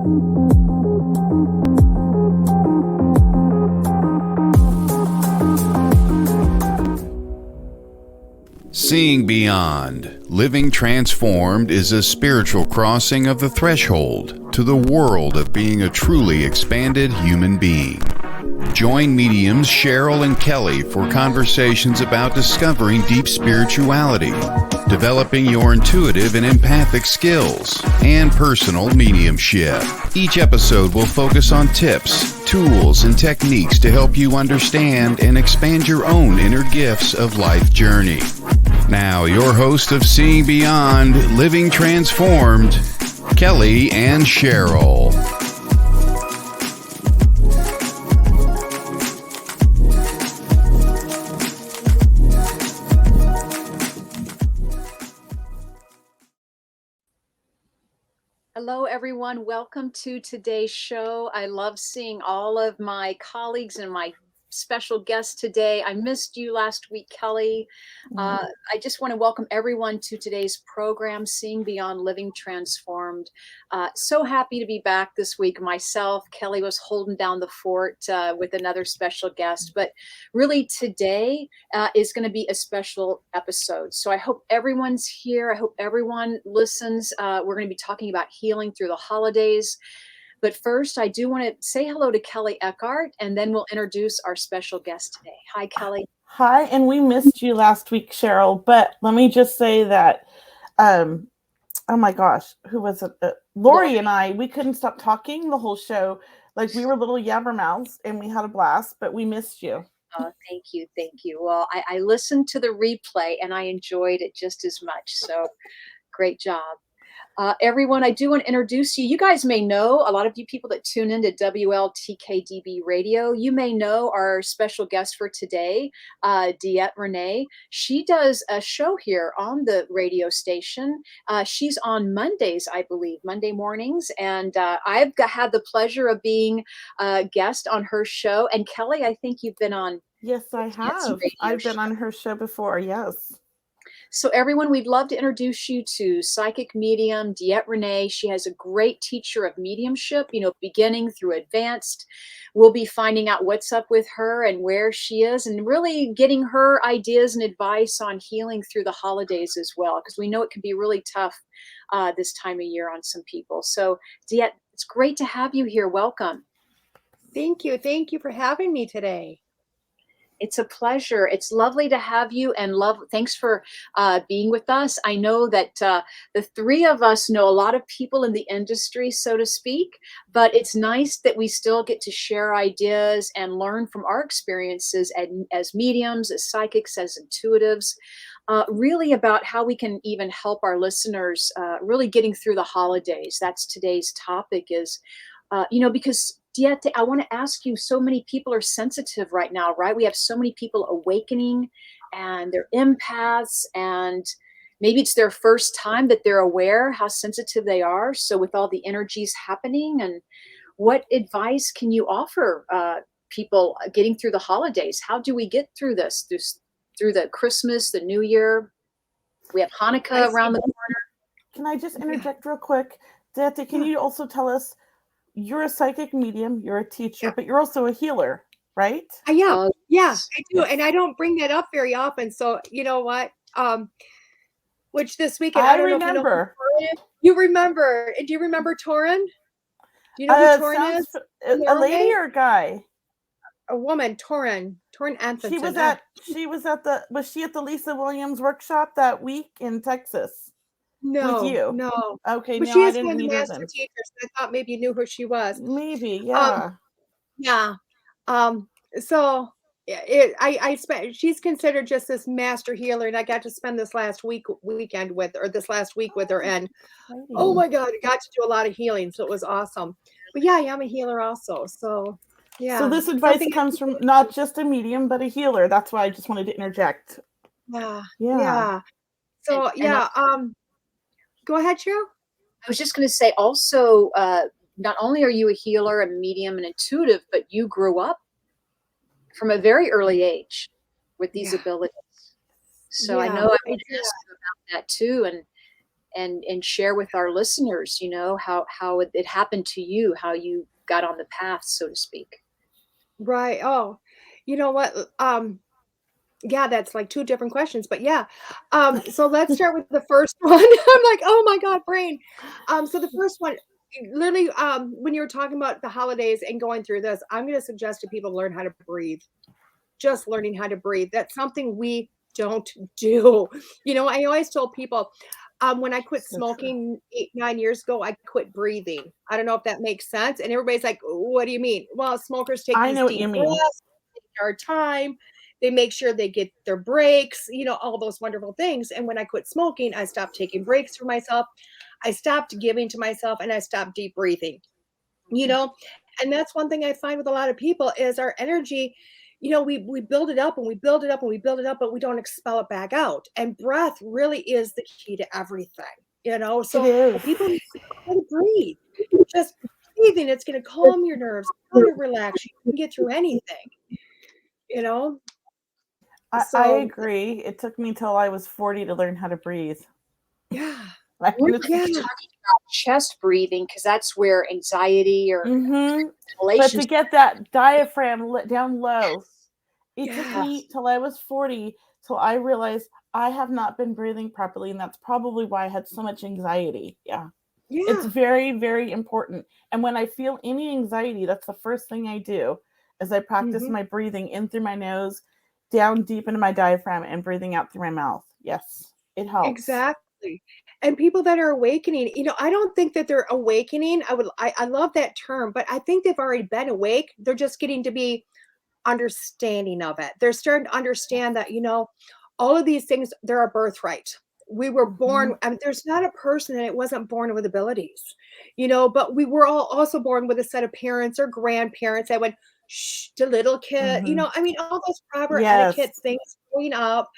Seeing Beyond, Living Transformed is a spiritual crossing of the threshold to the world of being a truly expanded human being. Join mediums Cheryl and Kelley for conversations about discovering deep spirituality, developing your intuitive and empathic skills, and personal mediumship. Each episode will focus on tips, tools, and techniques to help you understand and expand your own inner gifts of life journey. Now, your host of Seeing Beyond, Living Transformed, Kelley and Cheryl. Hello, everyone. Welcome to today's show. I love seeing all of my colleagues and my special guest today. I missed you last week, Kelley. I just want to welcome everyone to today's program, Seeing Beyond, Living Transformed. So happy to be back this week. Myself, Kelley was holding down the fort with another special guest, but really today is going to be a special episode. So I hope everyone's here. I hope everyone listens. We're going to be talking about healing through the holidays. But first, I do want to say hello to Kelley Eckhart, and then we'll introduce our special guest today. Hi, Kelley. Hi, and we missed you last week, Cheryl. But let me just say that, oh my gosh, who was it? Lori and I, we couldn't stop talking the whole show. Like we were little yabbermouths, and we had a blast, but we missed you. Oh, thank you. Thank you. Well, I listened to the replay, and I enjoyed it just as much. So great job. Everyone, I do want to introduce you. You guys may know, a lot of you people that tune into WLTK-DB radio, you may know our special guest for today, DeEtte Ranae. She does a show here on the radio station. She's on Mondays, I believe, Monday mornings. And I've had the pleasure of being a guest on her show. And Kelley, I think you've been on. Yes, I have. I've been on her show before, yes. So everyone, we'd love to introduce you to psychic medium DeEtte Ranae. She has a great teacher of mediumship, beginning through advanced. We'll be finding out what's up with her and where she is, and really getting her ideas and advice on healing through the holidays as well, because we know it can be really tough this time of year on some people. So DeEtte, it's great to have you here. Welcome. Thank you. Thank you for having me today. It's a pleasure. It's lovely to have you, and thanks for being with us. I know that the three of us know a lot of people in the industry, so to speak, but it's nice that we still get to share ideas and learn from our experiences as mediums, as psychics, as intuitives, really about how we can even help our listeners really getting through the holidays. That's today's topic is, because DeEtte, I want to ask you, so many people are sensitive right now, right? We have so many people awakening and they're empaths, and maybe it's their first time that they're aware how sensitive they are. So with all the energies happening, and what advice can you offer people getting through the holidays? How do we get through this, through the Christmas, the New Year? We have Hanukkah around the corner. Can I just interject real quick? DeEtte, can you also tell us, you're a psychic medium, you're a teacher, but you're also a healer, right? I am. Yeah, I do. And I don't bring that up very often. So you know what? Which this weekend, I don't remember. Know if you remember. Do you remember Torin? Do you know who Torin is? A lady or a guy? A woman, Torin Anthony. Was she at the Lisa Williams workshop that week in Texas? No, with you? No. Okay, but no, she I is didn't one of the meet her master then. teachers. I thought maybe you knew who she was. Maybe, yeah. So she's considered just this master healer, and I got to spend this last week with her, and oh my God, I got to do a lot of healing, so it was awesome. But yeah, I am a healer also, so yeah. So this advice comes from not just a medium, but a healer. That's why I just wanted to interject. Yeah. So go ahead, Cheryl. I was just going to say also, not only are you a healer, a medium, and intuitive, but you grew up from a very early age with these abilities. So I know I want to ask you about that too. and share with our listeners, you know, how it happened to you, how you got on the path, so to speak. Right. Oh, you know what? Yeah, that's like two different questions, but yeah. So let's start with the first one. I'm like, oh my God, brain. So the first one, literally, when you were talking about the holidays and going through this, I'm going to suggest to people learn how to breathe. Just learning how to breathe. That's something we don't do. You know, I always told people, when I quit So true. smoking 8, 9 years ago, I quit breathing. I don't know if that makes sense. And everybody's like, what do you mean? Well, smokers take I these know what you deep mean. breaths, take our time. They make sure they get their breaks, you know, all those wonderful things. And when I quit smoking, I stopped taking breaks for myself. I stopped giving to myself and I stopped deep breathing, you know. And that's one thing I find with a lot of people is our energy, you know, we build it up and we build it up and we build it up, but we don't expel it back out. And breath really is the key to everything, you know. It So is. people need to learn how to breathe. Just breathing, it's going to calm your nerves, it's going to relax you. You can get through anything, you know. I So agree. It took me till I was 40 to learn how to breathe. yeah, Like, We're it's- yeah, talking about chest breathing because that's where anxiety or Mhm. But inhalation. to get that diaphragm down low, it took yes, me till I was 40 till I realized I have not been breathing properly, and that's probably why I had so much anxiety. Yeah. It's yeah. very, very important. And when I feel any anxiety, that's the first thing I do is I practice Mhm. my breathing in through my nose, down deep into my diaphragm, and breathing out through my mouth. Yes, it helps. Exactly. And people that are awakening, you know, I don't think that they're awakening. I love that term, but I think they've already been awake. They're just getting to be understanding of it. They're starting to understand that, you know, all of these things, they're a birthright. We were born, there's not a person that wasn't born with abilities, you know, but we were all also born with a set of parents or grandparents that went, shh, to little kid, you know, I mean, all those proper Yes. etiquette things growing up,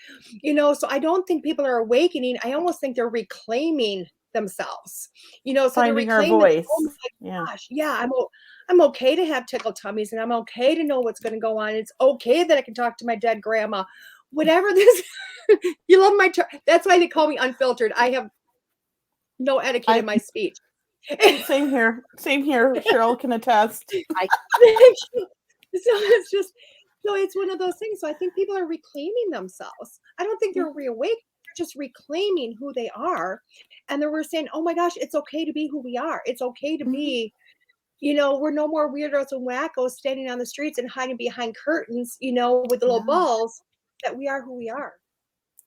you know, so I don't think people are awakening. I almost think they're reclaiming themselves, you know, so they're Finding our reclaiming, voice. oh my Yeah. gosh, yeah, I'm okay to have tickle tummies and I'm okay to know what's going to go on. It's okay that I can talk to my dead grandma. Whatever this, you love my term. That's why they call me unfiltered. I have no etiquette in my speech. Same here. Same here. Cheryl can attest. Thank you. So it's just, so it's one of those things. So I think people are reclaiming themselves. I don't think they're reawake. They're just reclaiming who they are. And then we're saying, oh my gosh, it's okay to be who we are. It's okay to be, you know, we're no more weirdos and wackos standing on the streets and hiding behind curtains, you know, with the little balls, that we are who we are.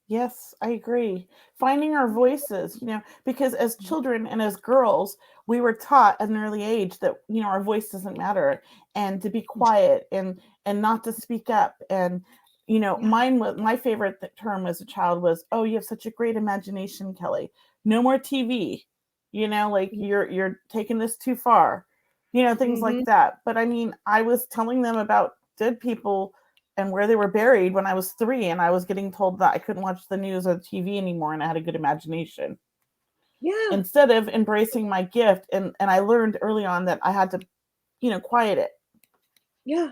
Yes, I agree. Finding our voices, you know, because as children and as girls, we were taught at an early age that, you know, our voice doesn't matter and to be quiet and not to speak up. And, you know, my favorite term as a child was, oh, you have such a great imagination, Kelley. No more TV. You know, like you're taking this too far. You know, things like that. But I mean, I was telling them about dead people and where they were buried when I was 3, and I was getting told that I couldn't watch the news or the TV anymore, and I had a good imagination. Yeah. Instead of embracing my gift, and I learned early on that I had to, you know, quiet it. Yeah.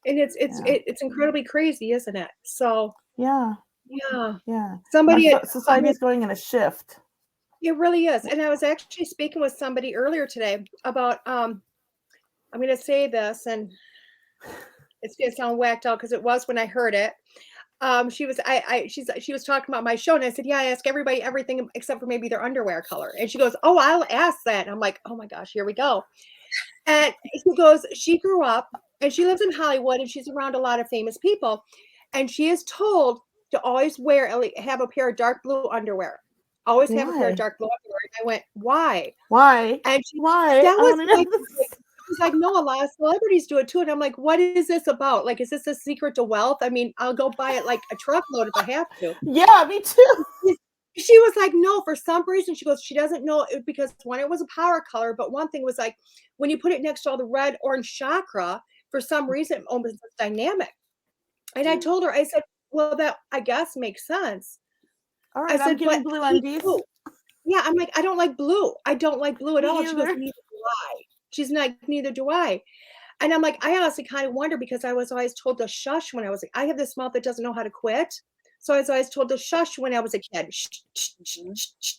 And it's incredibly crazy, isn't it? So yeah. Somebody Society's going in a shift. It really is. And I was actually speaking with somebody earlier today about I'm going to say this, and it's going to sound whacked out because it was when I heard it. She was she was talking about my show, and I said, yeah, I ask everybody everything except for maybe their underwear color. And she goes, oh, I'll ask that. And I'm like, oh my gosh, here we go. And she goes, she grew up and she lives in Hollywood and she's around a lot of famous people, and she is told to always have a pair of dark blue underwear. Always have a pair of dark blue underwear. And I went, why? Why? And why? That was like, she's like, no, a lot of celebrities do it too. And I'm like, what is this about? Like, is this a secret to wealth? I mean, I'll go buy it like a truckload if I have to. Yeah, me too. She was like, no, for some reason, she goes, she doesn't know it because one, it was a power color, but one thing was like, when you put it next to all the red, orange chakra, for some reason, it almost is dynamic. And I told her, I said, well, that I guess makes sense. All right, I said, I'm getting blue undies. Yeah, I'm like, I don't like blue. I don't like blue at all. She goes, neither do I. She's like, neither do I. And I'm like, I honestly kind of wonder because I was always told to shush when I was, I have this mouth that doesn't know how to quit. So I was always told to shush when I was a kid. Shh, shh, shh, shh.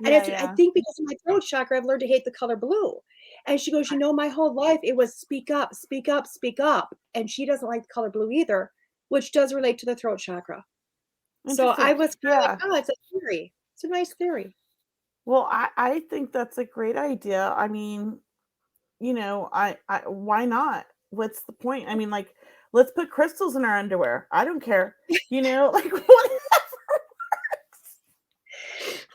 And I think because of my throat chakra, I've learned to hate the color blue. And she goes, my whole life it was speak up, speak up, speak up. And she doesn't like the color blue either, which does relate to the throat chakra. So I was like, oh, it's a theory. It's a nice theory. Well, I think that's a great idea. I mean, I why not? What's the point? I mean, like, let's put crystals in our underwear. I don't care. Like whatever.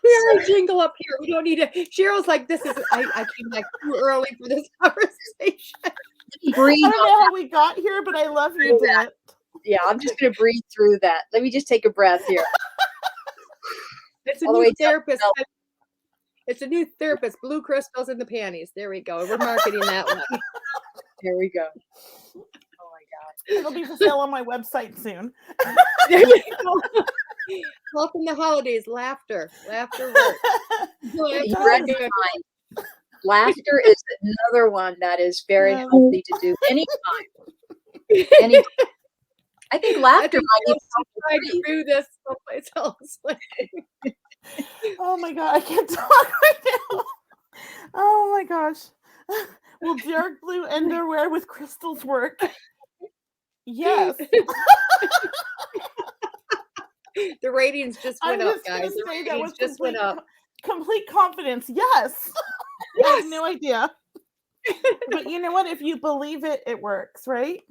We're a jingle up here. We don't need to. Cheryl's like, this is, I came like too early for this conversation. I don't know how we got here, but I love you, DeEtte. Yeah, I'm just going to breathe through that. Let me just take a breath here. It's a new therapist. It's a new therapist. Blue crystals in the panties. There we go. We're marketing that one. There we go. Oh my God. It'll be for sale on my website soon. There you go. Welcome the holidays. Laughter. Laughter works. You read my mind. Laughter is another one that is very healthy to do anytime. Anytime. I think laughter might be trying to do this someplace else. Oh my God, I can't talk right now. Oh my gosh. Will dark blue underwear with crystals work? Yes. The ratings just went up, guys. The ratings just went up. Complete confidence. Yes. Yes. I have no idea. But you know what? If you believe it, it works, right?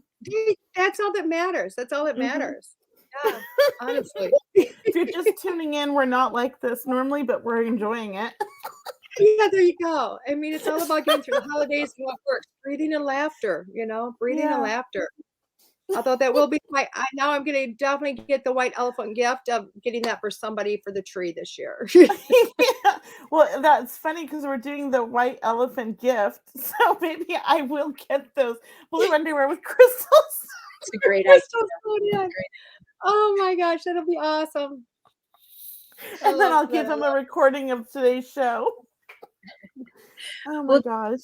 That's all that matters. That's all that matters. Yeah, honestly. If you're just tuning in, we're not like this normally, but we're enjoying it. Yeah, there you go. I mean, it's all about getting through the holidays and what works. Breathing and laughter, breathing and laughter. Although that will be now I'm going to definitely get the white elephant gift of getting that for somebody for the tree this year. Yeah. Well, that's funny because we're doing the white elephant gift. So maybe I will get those blue underwear with crystals. It's a great idea. Oh my gosh, that'll be awesome. And then I'll give him a recording of today's show. Oh my gosh.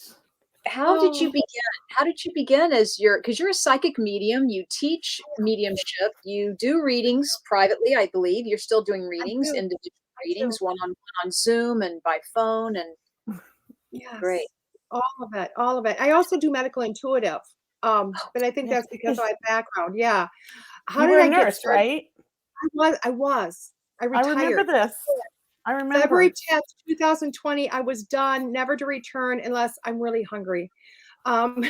How did you begin? How did you begin because you're a psychic medium, you teach mediumship, you do readings privately, I believe. You're still doing readings, individual readings, one-on-one on Zoom and by phone, and great. All of it. I also do medical intuitive. But I think that's because of my background. Yeah. How did I get started? Right? I was. I retired. I remember this. I remember. February 10th, 2020, I was done, never to return unless I'm really hungry. God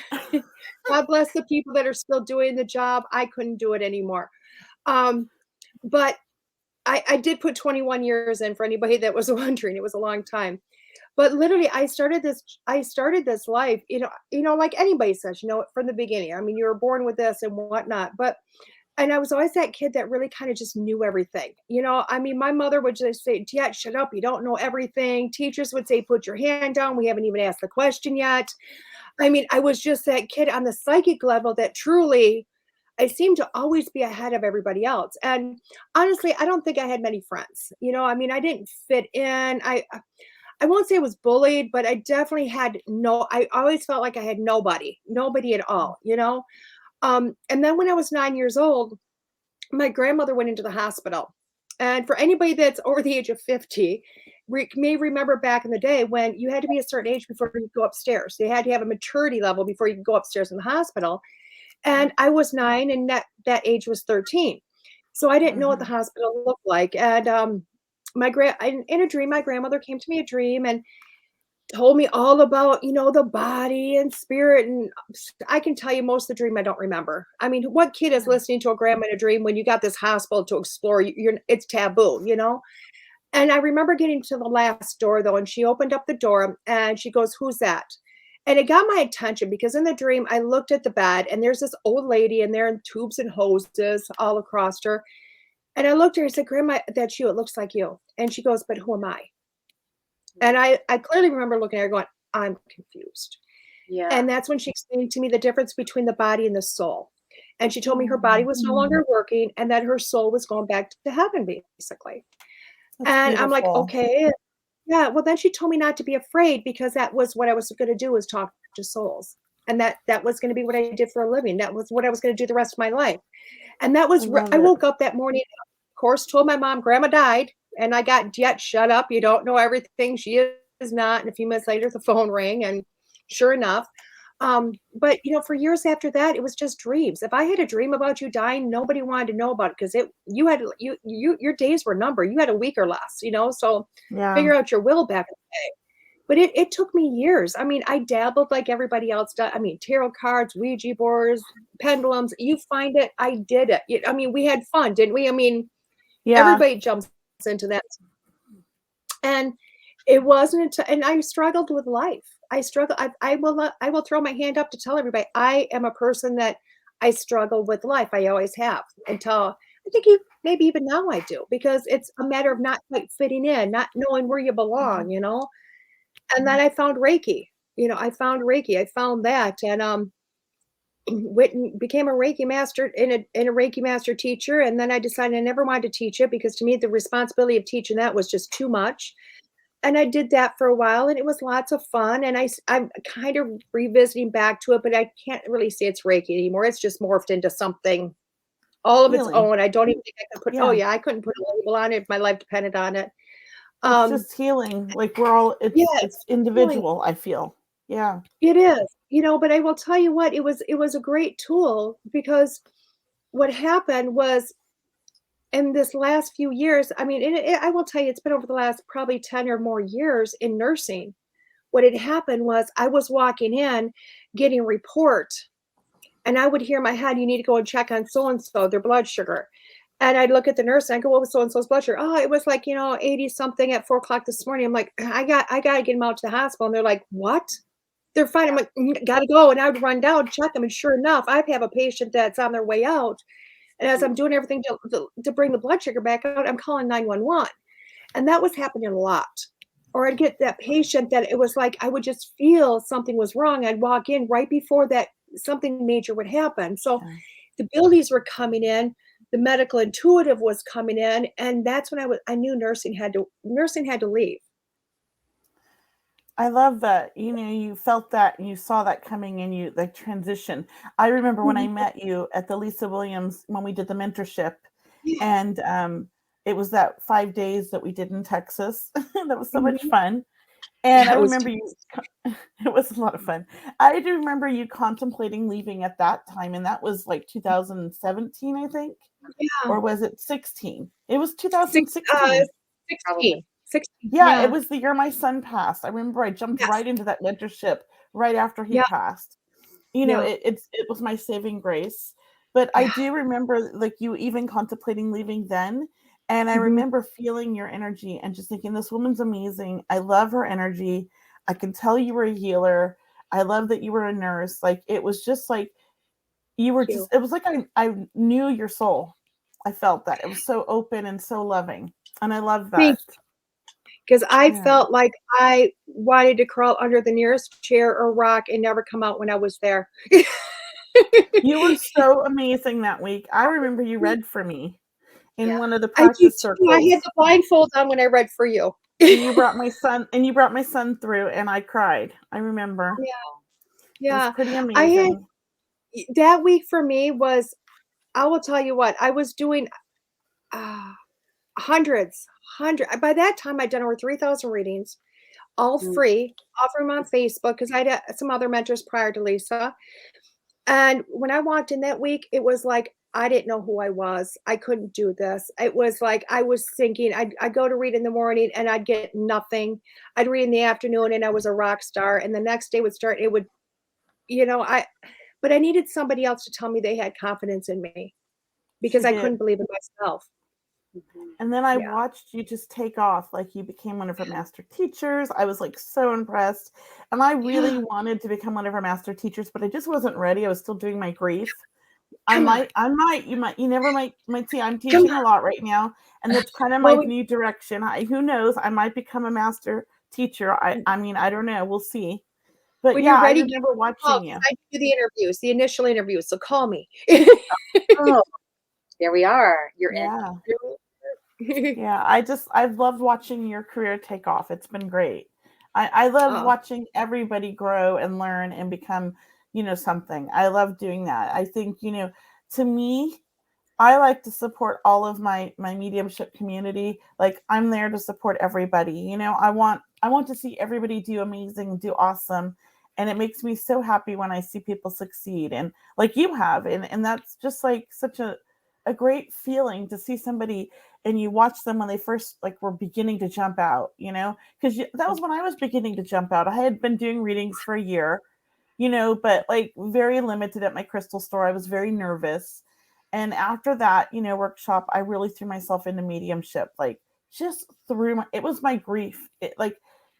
bless the people that are still doing the job. I couldn't do it anymore. But I did put 21 years in for anybody that was wondering. It was a long time. But literally, I started this life, like anybody says, from the beginning. I mean, you were born with this and whatnot. And I was always that kid that really kind of just knew everything. I mean, my mother would just say, DeEtte, shut up. You don't know everything. Teachers would say, put your hand down. We haven't even asked the question yet. I mean, I was just that kid on the psychic level that truly, I seemed to always be ahead of everybody else. And honestly, I don't think I had many friends. I mean, I didn't fit in. I won't say I was bullied, but I definitely had I always felt like I had nobody at all, And then when I was 9 years old, my grandmother went into the hospital. And for anybody that's over the age of 50, may remember back in the day when you had to be a certain age before you could go upstairs. They had to have a maturity level before you could go upstairs in the hospital. And I was 9 and that age was 13. So I didn't know what the hospital looked like. And in a dream, my grandmother came to me a dream and told me all about, the body and spirit. And I can tell you most of the dream I don't remember. I mean, what kid is listening to a grandma in a dream when you got this hospital to explore? It's taboo, And I remember getting to the last door though, and she opened up the door and she goes, "Who's that?" And it got my attention because in the dream, I looked at the bed and there's this old lady in there in tubes and hoses all across her. And I looked at her and said, "Grandma, that's you. It looks like you." And she goes, "But who am I?" And I clearly remember looking at her going, "I'm confused." Yeah. And that's when she explained to me the difference between the body and the soul. And she told me her body was no longer working and that her soul was going back to heaven, basically. That's and beautiful. I'm like, okay. Yeah. Well, then she told me not to be afraid because that was what I was going to do, was talk to souls. And that was going to be what I did for a living. That was what I was going to do the rest of my life. And that was, I woke up that morning, of course, told my mom, Grandma died. And I got DeEtte, shut up. You don't know everything. She is not. And a few minutes later, the phone rang, and sure enough. But for years after that, it was just dreams. If I had a dream about you dying, nobody wanted to know about it because your days were numbered. You had a week or less, so Yeah. figure out your will back in the day. But it took me years. I mean, I dabbled like everybody else does. I mean, tarot cards, Ouija boards, pendulums. You find it, I did it. I mean, we had fun, didn't we? I mean, Yeah. everybody jumps into that. And it wasn't, and I struggled with life. I struggle. I will throw my hand up to tell everybody I am a person that I struggle with life. I always have until I think maybe even now I do, because it's a matter of not quite fitting in, not knowing where you belong, And then I found Reiki. I found Reiki. I found that, and became a Reiki master and a Reiki master teacher. And then I decided I never wanted to teach it because to me the responsibility of teaching that was just too much. And I did that for a while, and it was lots of fun. And I'm kind of revisiting back to it, but I can't really say it's Reiki anymore. It's just morphed into something all of its own. I don't even think I could put. Oh yeah, I couldn't put a label on it if my life depended on it. It's just healing. Like we're all. It's individual. Healing. I feel. Yeah. It is. But I will tell you what. It was a great tool because what happened was, in this last few years, I mean, I will tell you, it's been over the last probably 10 or more years in nursing. What had happened was I was walking in, getting a report, and I would hear in my head, you need to go and check on so-and-so, their blood sugar. And I'd look at the nurse and I go, what was so-and-so's blood sugar? Oh, it was like, 80 something at 4:00 this morning. I'm like, I got to get them out to the hospital. And they're like, what? They're fine. I'm like, got to go. And I would run down, check them. And sure enough, I have a patient that's on their way out. And as I'm doing everything to bring the blood sugar back out, I'm calling 911. And that was happening a lot. Or I'd get that patient that it was like, I would just feel something was wrong. I'd walk in right before that something major would happen. So the abilities were coming in, the medical intuitive was coming in. And that's when I knew nursing had to leave. I love that. You felt that and you saw that coming in you, like transition. I remember when I met you at the Lisa Williams, when we did the mentorship, and it was that 5 days that we did in Texas. That was so much fun. And I remember it was a lot of fun. I do remember you contemplating leaving at that time. And that was like 2017, I think. Yeah. Or was it 16? It was 2016. 16. 16. Yeah, it was the year my son passed. I remember I jumped right into that mentorship right after he passed. It was my saving grace. But I do remember like you even contemplating leaving then. And I remember feeling your energy and just thinking, this woman's amazing. I love her energy. I can tell you were a healer. I love that you were a nurse. Like, it was just like, you were just, it was like I knew your soul. I felt that. It was so open and so loving. And I love that. Because I felt like I wanted to crawl under the nearest chair or rock and never come out when I was there. You were so amazing that week. I remember you read for me in one of the practice circles. I had the blindfold on when I read for you. And you brought my son through, and I cried. I remember. Yeah. It was pretty amazing. That week for me was, I will tell you what, I was doing hundreds. By that time, I'd done over 3,000 readings, all free, offer them on Facebook because I'd had some other mentors prior to Lisa. And when I walked in that week, it was like, I didn't know who I was. I couldn't do this. It was like I was thinking, I'd go to read in the morning and I'd get nothing. I'd read in the afternoon and I was a rock star. And the next day would start, it would, but I needed somebody else to tell me they had confidence in me because I couldn't believe in myself. And then I watched you just take off. Like, you became one of her master teachers. I was like so impressed. And I really wanted to become one of her master teachers, but I just wasn't ready. I was still doing my grief. You never might see I'm teaching a lot right now. And that's kind of my new direction. Who knows? I might become a master teacher. I mean, I don't know. We'll see. But when you're ready, I remember watching you. I do the interviews, the initial interviews. So call me. There we are. You're in. Yeah, I've loved watching your career take off. It's been great. I love watching everybody grow and learn and become, something. I love doing that. I think, to me, I like to support all of my mediumship community. Like, I'm there to support everybody. You know, I want to see everybody do amazing, do awesome. And it makes me so happy when I see people succeed, and like you have. And that's just like such a great feeling to see somebody, and you watch them when they first like were beginning to jump out, you know, because that was when I was beginning to jump out. I had been doing readings for a year, you know, but like very limited at my crystal store. I was very nervous. And after that, you know, workshop, I really threw myself into mediumship, like just it was my grief.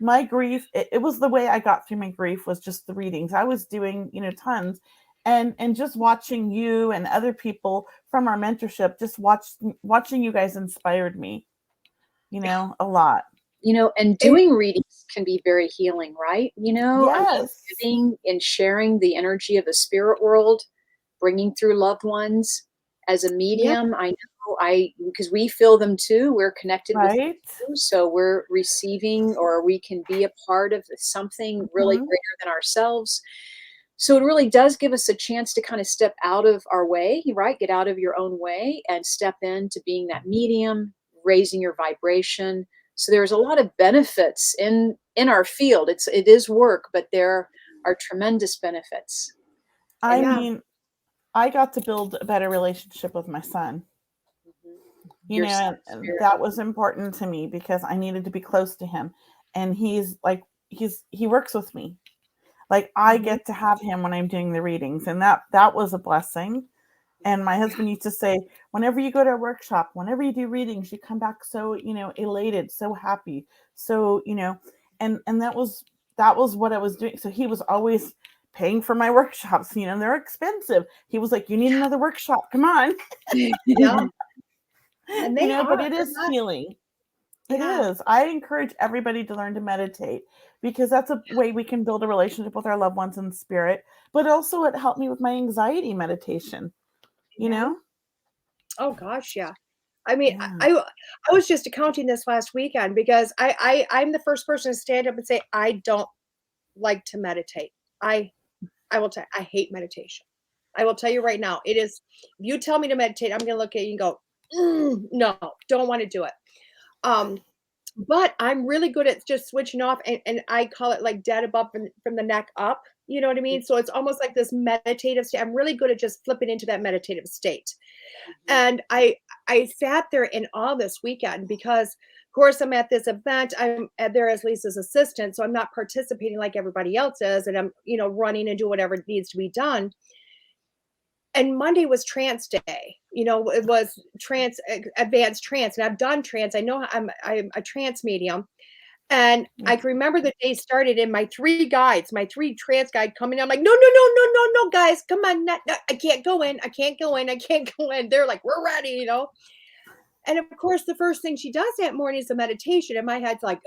My grief, it was the way I got through my grief, was just the readings. I was doing, you know, tons. And just watching you and other people from our mentorship, just watching you guys inspired me, you know, a lot. You know, and doing readings can be very healing, right? You know, I mean, Yes. giving and sharing the energy of the spirit world, bringing through loved ones as a medium. I know because we feel them too. We're connected with them Right. too, so we're receiving, or we can be a part of something really greater than ourselves. So it really does give us a chance to kind of step out of our way, right? Get out of your own way and step into being that medium, raising your vibration. So there's a lot of benefits in our field. It is work, but there are tremendous benefits. I mean, I got to build a better relationship with my son. You know, and that was important to me because I needed to be close to him. And he works with me. Like, I get to have him when I'm doing the readings, and that was a blessing. And my husband used to say, whenever you go to a workshop, whenever you do readings, you come back so, you know, elated, so happy. So, you know, and that was what I was doing. So he was always paying for my workshops, you know, they're expensive. He was like, you need another workshop. Come on. Yeah. And you know, but it is healing. It is. I encourage everybody to learn to meditate, because that's a way we can build a relationship with our loved ones in spirit. But also, it helped me with my anxiety meditation. You know? Oh gosh, yeah. I mean, I was just accounting this last weekend because I'm the first person to stand up and say I don't like to meditate. I will tell you, I hate meditation. I will tell you right now, it is. If you tell me to meditate, I'm going to look at you and go, no, don't want to do it. But I'm really good at just switching off, and I call it like dead above from the neck up. You know what I mean? So it's almost like this meditative state. I'm really good at just flipping into that meditative state. And I sat there in awe this weekend because, of course, I'm at this event. I'm there as Lisa's assistant, so I'm not participating like everybody else is, and I'm, you know, running and do whatever needs to be done. And Monday was trance day. You know, it was advanced trance, and I've done trance. I know I'm a trance medium. And I can remember the day started, and my three trance guides coming in. I'm like, no, guys, come on. No, I can't go in. I can't go in. They're like, we're ready, you know? And of course, the first thing she does that morning is a meditation. And my head's like,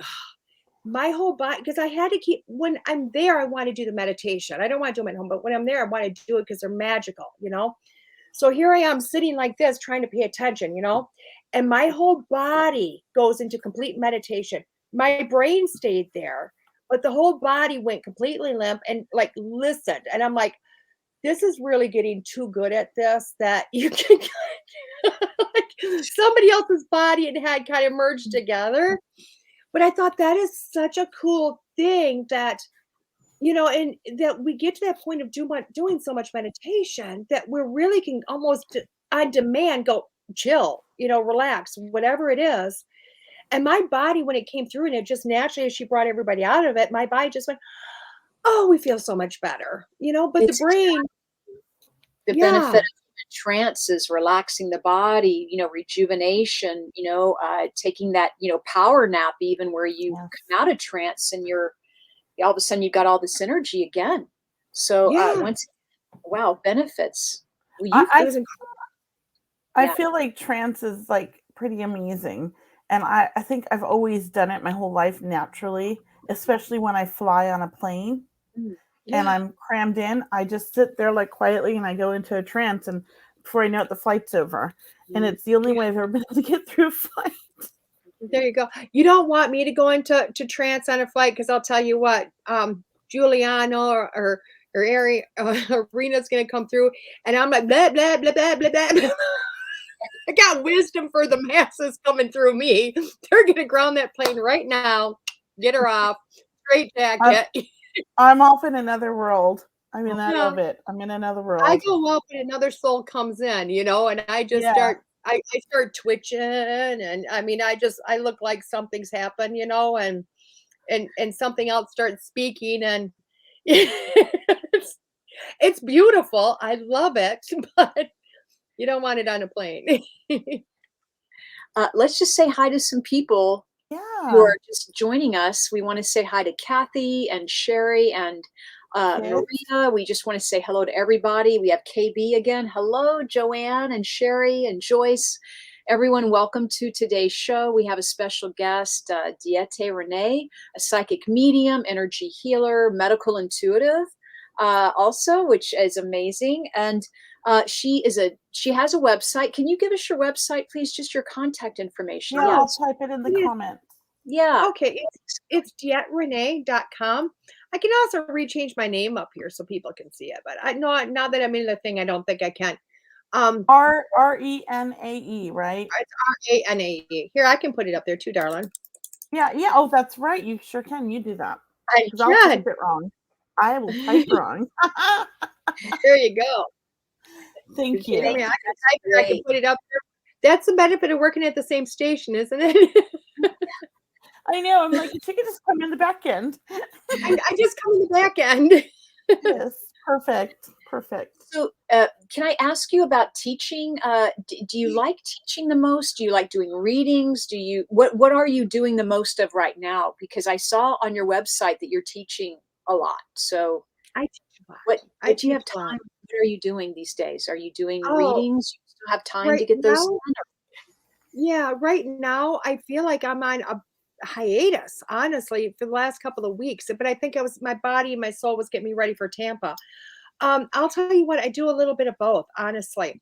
my whole body, because I had to keep, when I'm there, I want to do the meditation. I don't want to do them at home, but when I'm there, I want to do it because they're magical, you know? So here I am sitting like this, trying to pay attention, you know? And my whole body goes into complete meditation. My brain stayed there, but the whole body went completely limp and like listened. And I'm like, this is really getting too good at this, that you can like somebody else's body and head kind of merged together. But I thought that is such a cool thing that, you know, and that we get to that point of doing so much meditation that we really can almost on demand go chill, you know, relax, whatever it is. And my body, when it came through, and it just naturally, as she brought everybody out of it, my body just went, oh, we feel so much better, you know, but the brain. The benefit of trance is relaxing the body, you know, rejuvenation, you know, taking that, you know, power nap, even where you come out of trance and you're all of a sudden you've got all this energy again. So benefits. Well, I feel like trance is like pretty amazing. And I think I've always done it my whole life naturally, especially when I fly on a plane and I'm crammed in. I just sit there like quietly and I go into a trance, and before I know it, the flight's over. And it's the only way I've ever been able to get through a flight. There you go. You don't want me to go into trance on a flight, because I'll tell you what, Giuliano or Arena's going to come through, and I'm like, blah, blah, blah, blah, blah, blah. I got wisdom for the masses coming through me. They're going to ground that plane right now. Get her off. Straight jacket. I'm off in another world. I mean, I Yeah. love it. I'm in another world. I go up and another soul comes in, you know, and I just start, I start twitching, and I mean, I look like something's happened, you know, and something else starts speaking, and it's beautiful. I love it, but you don't want it on a plane. Let's just say hi to some people who Yeah. are just joining us. We want to say hi to Kathy and Sherry and Yes. Maria. We just want to say hello to everybody. We have KB again. Hello, Joanne and Sherry and Joyce. Everyone, welcome to today's show. We have a special guest, DeEtte Ranae, a psychic medium, energy healer, medical intuitive, also, which is amazing. And she has a website. Can you give us your website, please? Just your contact information. Yeah, I'll Yes. type it in the Yeah. comments. Yeah. Okay. It's DeEtteRanae.com. I can also rechange my name up here so people can see it, but I know now that I'm in the thing, I don't think I can. Renae, right? It's RANAE. Here, I can put it up there too, darling. Yeah. Oh, that's right. You sure can. You do that. I Because I'll type it wrong. I will type wrong. There you go. Thank I you. mean, I can type it. I can put it up there. That's the benefit of working at the same station, isn't it? I know. I'm like, you can just come in the back end. I just come in the back end. Yes. Perfect. So, can I ask you about teaching? Do you like teaching the most? Do you like doing readings? What are you doing the most of right now? Because I saw on your website that you're teaching a lot. So, I teach a lot. what do you have time? What are you doing these days? Are you doing Oh, readings? You still have time to right get those now? done? Yeah, right now I feel like I'm on a hiatus, honestly, for the last couple of weeks. But I think my body and my soul was getting me ready for Tampa. I'll tell you what, I do a little bit of both, honestly.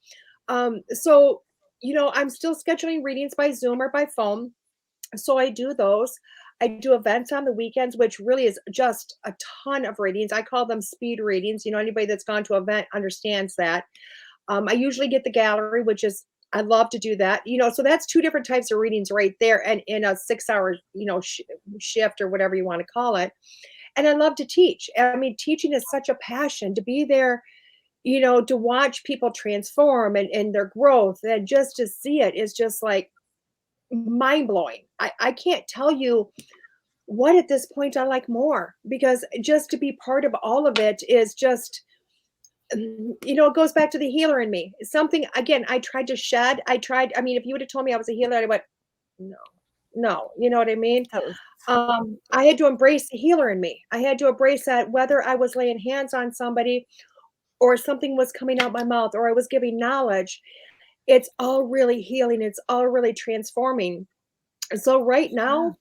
So, you know, I'm still scheduling readings by Zoom or by phone. So I do those. I do events on the weekends, which really is just a ton of readings. I call them speed readings. You know, anybody that's gone to an event understands that. I usually get the gallery, which is, I love to do that. You know, so that's two different types of readings right there, and in a 6 hour, you know, shift or whatever you want to call it. And I love to teach. I mean, teaching is such a passion to be there, you know, to watch people transform and their growth, and just to see it is just like mind blowing. I can't tell you what at this point I like more, because just to be part of all of it is just, you know, it goes back to the healer in me. Something, again, I tried to shed. I mean, if you would have told me I was a healer, I went, no, you know what I mean? I had to embrace the healer in me. I had to embrace that, whether I was laying hands on somebody or something was coming out my mouth or I was giving knowledge. It's all really healing. It's all really transforming. So right now,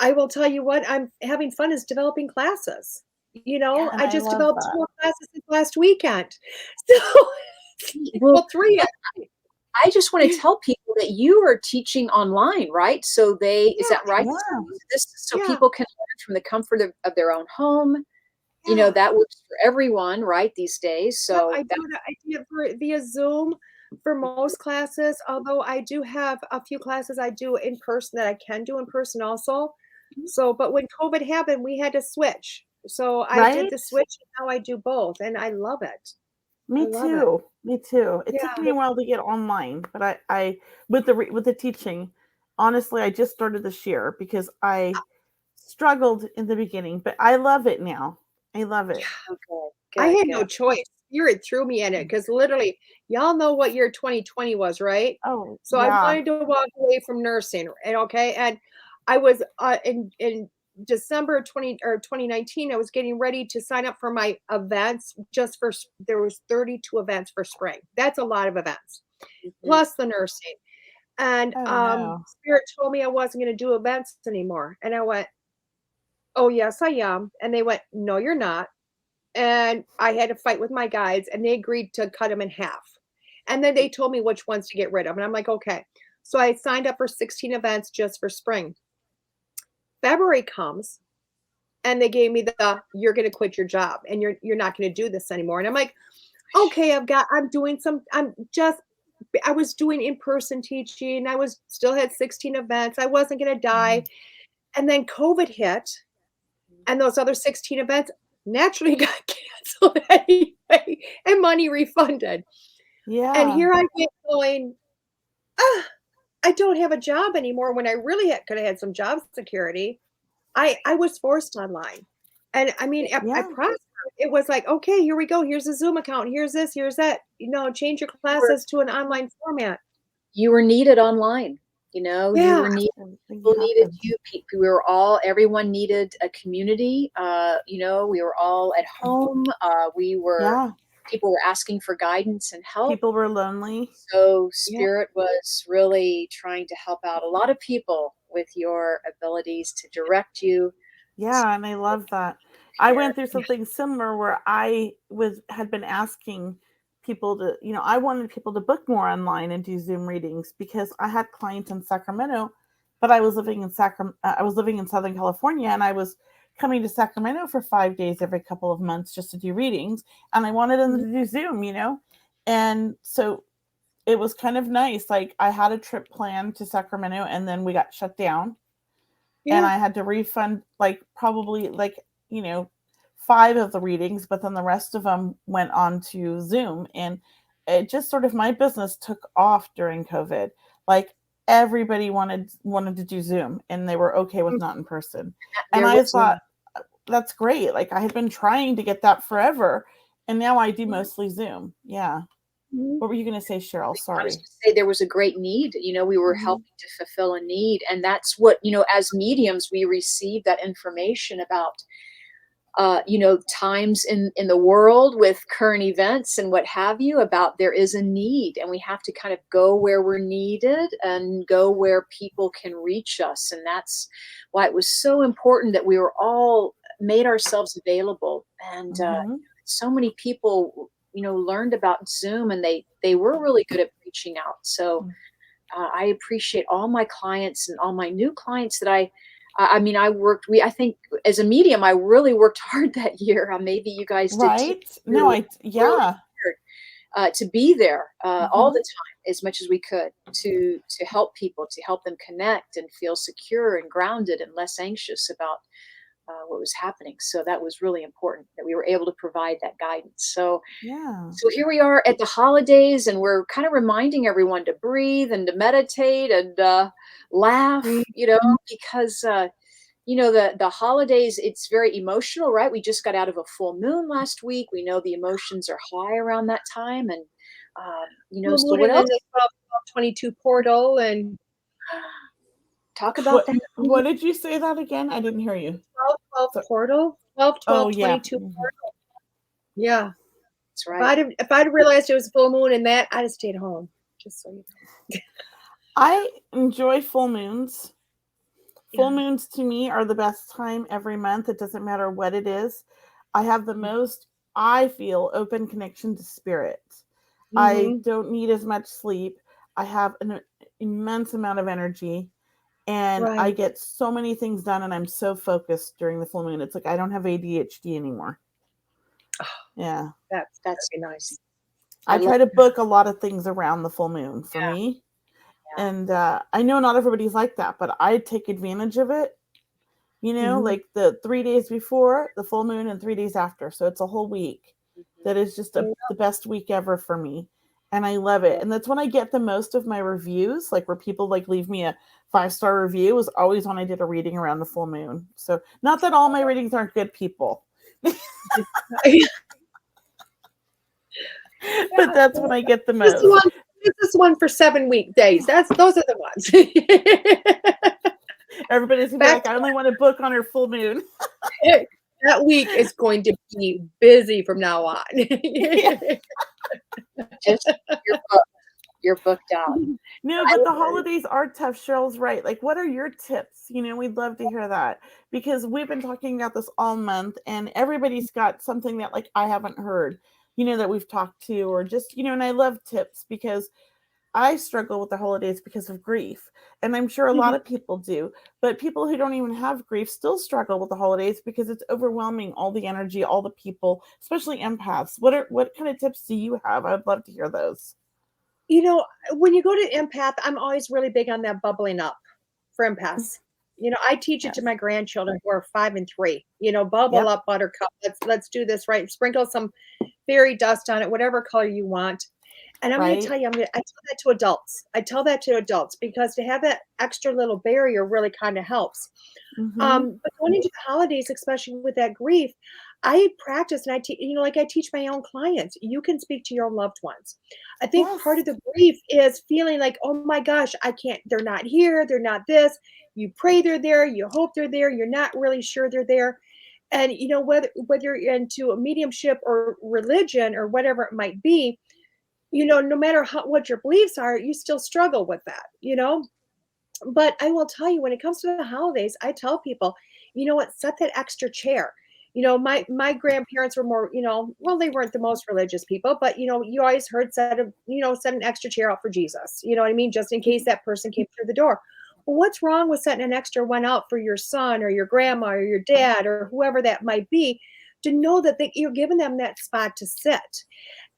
I will tell you what I'm having fun is developing classes. You know, I just developed 2 more classes this last weekend. So, well, 3. I just want to tell people that you are teaching online, right? So is that right? Yeah. So people can learn from the comfort of their own home. Yeah. You know, that works for everyone, right, these days. So I do it via Zoom for most classes, although I do have a few classes I do in person that I can do in person also. So, but when COVID happened, we had to switch. So I did the switch, and now I do both, and I love it. Me too. It took me a while to get online, but I with the teaching, honestly, I just started this year because I struggled in the beginning, but I love it now. I love it. Okay. I had no choice. Spirit threw me in it because literally, y'all know what year 2020 was, right? Oh, so I wanted to walk away from nursing, and I was in December 2019. I was getting ready to sign up for my events. There was 32 events for spring. That's a lot of events, plus the nursing. And Spirit told me I wasn't going to do events anymore, and I went, "Oh yes, I am." And they went, "No, you're not." And I had to fight with my guides, and they agreed to cut them in half. And then they told me which ones to get rid of. And I'm like, okay. So I signed up for 16 events just for spring. February comes, and they gave me you're going to quit your job, and you're not going to do this anymore. And I'm like, okay, I'm just I was doing in-person teaching. I was still had 16 events. I wasn't going to die. And then COVID hit, and those other 16 events naturally got canceled anyway, and money refunded. Yeah. And here I get going, I don't have a job anymore when I really could have had some job security. I was forced online. And I mean, I prospered. It was like, okay, here we go. Here's a Zoom account. Here's this, here's that. Change your classes to an online format. You were needed online. You were needed. People needed you. Everyone needed a community. We were all at home. People were asking for guidance and help. People were lonely. So Spirit was really trying to help out a lot of people with your abilities to direct you. Yeah, and I love that. I went through something similar where I had been asking people to, I wanted people to book more online and do Zoom readings because I had clients in Sacramento, but I was living in Southern California, and I was coming to Sacramento for 5 days every couple of months just to do readings, and I wanted them to do Zoom, and so it was kind of nice. Like, I had a trip planned to Sacramento, and then we got shut down, and I had to refund probably 5 of the readings, but then the rest of them went on to Zoom, and it just sort of, my business took off during COVID. Like, everybody wanted to do Zoom, and they were okay with not in person. And I thought, that's great. Like, I had been trying to get that forever, and now I do mostly Zoom. Yeah. What were you going to say, Cheryl? Sorry. I was going to say there was a great need. We were helping to fulfill a need, and that's what, as mediums, we receive that information about times in the world with current events and what have you, about there is a need, and we have to kind of go where we're needed and go where people can reach us. And that's why it was so important that we were all made ourselves available. And so many people, learned about Zoom, and they were really good at reaching out. So I appreciate all my clients and all my new clients that I think as a medium, I really worked hard that year. Maybe you guys did too. To be there all the time, as much as we could, to help people, to help them connect and feel secure and grounded and less anxious about what was happening. So that was really important that we were able to provide that guidance. So here we are at the holidays, and we're kind of reminding everyone to breathe and to meditate and laugh, because the holidays, it's very emotional, right? We just got out of a full moon last week. We know the emotions are high around that time, and so what else? 22 portal, and talk about that. What did you say that again? I didn't hear you. 12 portal, 12, 22 portal. Yeah, that's right. If I'd realized it was a full moon and that, I'd have stayed home. Just so you know. I enjoy full moons. Full moons to me are the best time every month. It doesn't matter what it is. I have the most, I feel, open connection to spirit. I don't need as much sleep. I have an immense amount of energy, and I get so many things done, and I'm so focused during the full moon. It's like I don't have ADHD anymore. Yeah. That's very nice. I try to book a lot of things around the full moon for me. And I know not everybody's like that, but I take advantage of it, like the 3 days before the full moon and 3 days after. So it's a whole week that is just the best week ever for me. And I love it. And that's when I get the most of my reviews, like where people leave me a 5-star review, was always when I did a reading around the full moon. So not that all my readings aren't good, people. But that's when I get the most. This is one for 7 weekdays. Those are the ones. Everybody's gonna be like, I only want to book on her full moon. That week is going to be busy from now on. Just you're booked out. No, but the holidays are tough. Cheryl's right. Like, what are your tips? We'd love to hear that, because we've been talking about this all month, and everybody's got something that I haven't heard, that we've talked to, or just, and I love tips because I struggle with the holidays because of grief. And I'm sure a lot of people do, but people who don't even have grief still struggle with the holidays because it's overwhelming, all the energy, all the people, especially empaths. What kind of tips do you have? I'd love to hear those. You know, when you go to empath, I'm always really big on that bubbling up for empaths. You know, I teach it to Yes. my grandchildren who are 5 and 3. You know, bubble Yep. up, buttercup. Let's do this right. Sprinkle some fairy dust on it, whatever color you want. And I'm going to Right. tell you, I tell that to adults. I tell that to adults because to have that extra little barrier really kind of helps. Mm-hmm. But going into the holidays, especially with that grief, I practice and like I teach my own clients. You can speak to your loved ones. I think part of Yes. the grief is feeling like, oh my gosh, I can't, they're not here, they're not this. You pray they're there, you hope they're there, you're not really sure they're there. And you know, whether you're into a mediumship or religion or whatever it might be, you know, no matter what your beliefs are, you still struggle with that, you know? But I will tell you, when it comes to the holidays, I tell people, you know what, set that extra chair. You know, my grandparents were more, you know, well, they weren't the most religious people, but you know, you always heard set an extra chair out for Jesus. You know what I mean? Just in case that person came through the door. Well, what's wrong with setting an extra one out for your son or your grandma or your dad or whoever that might be, to know that you're giving them that spot to sit.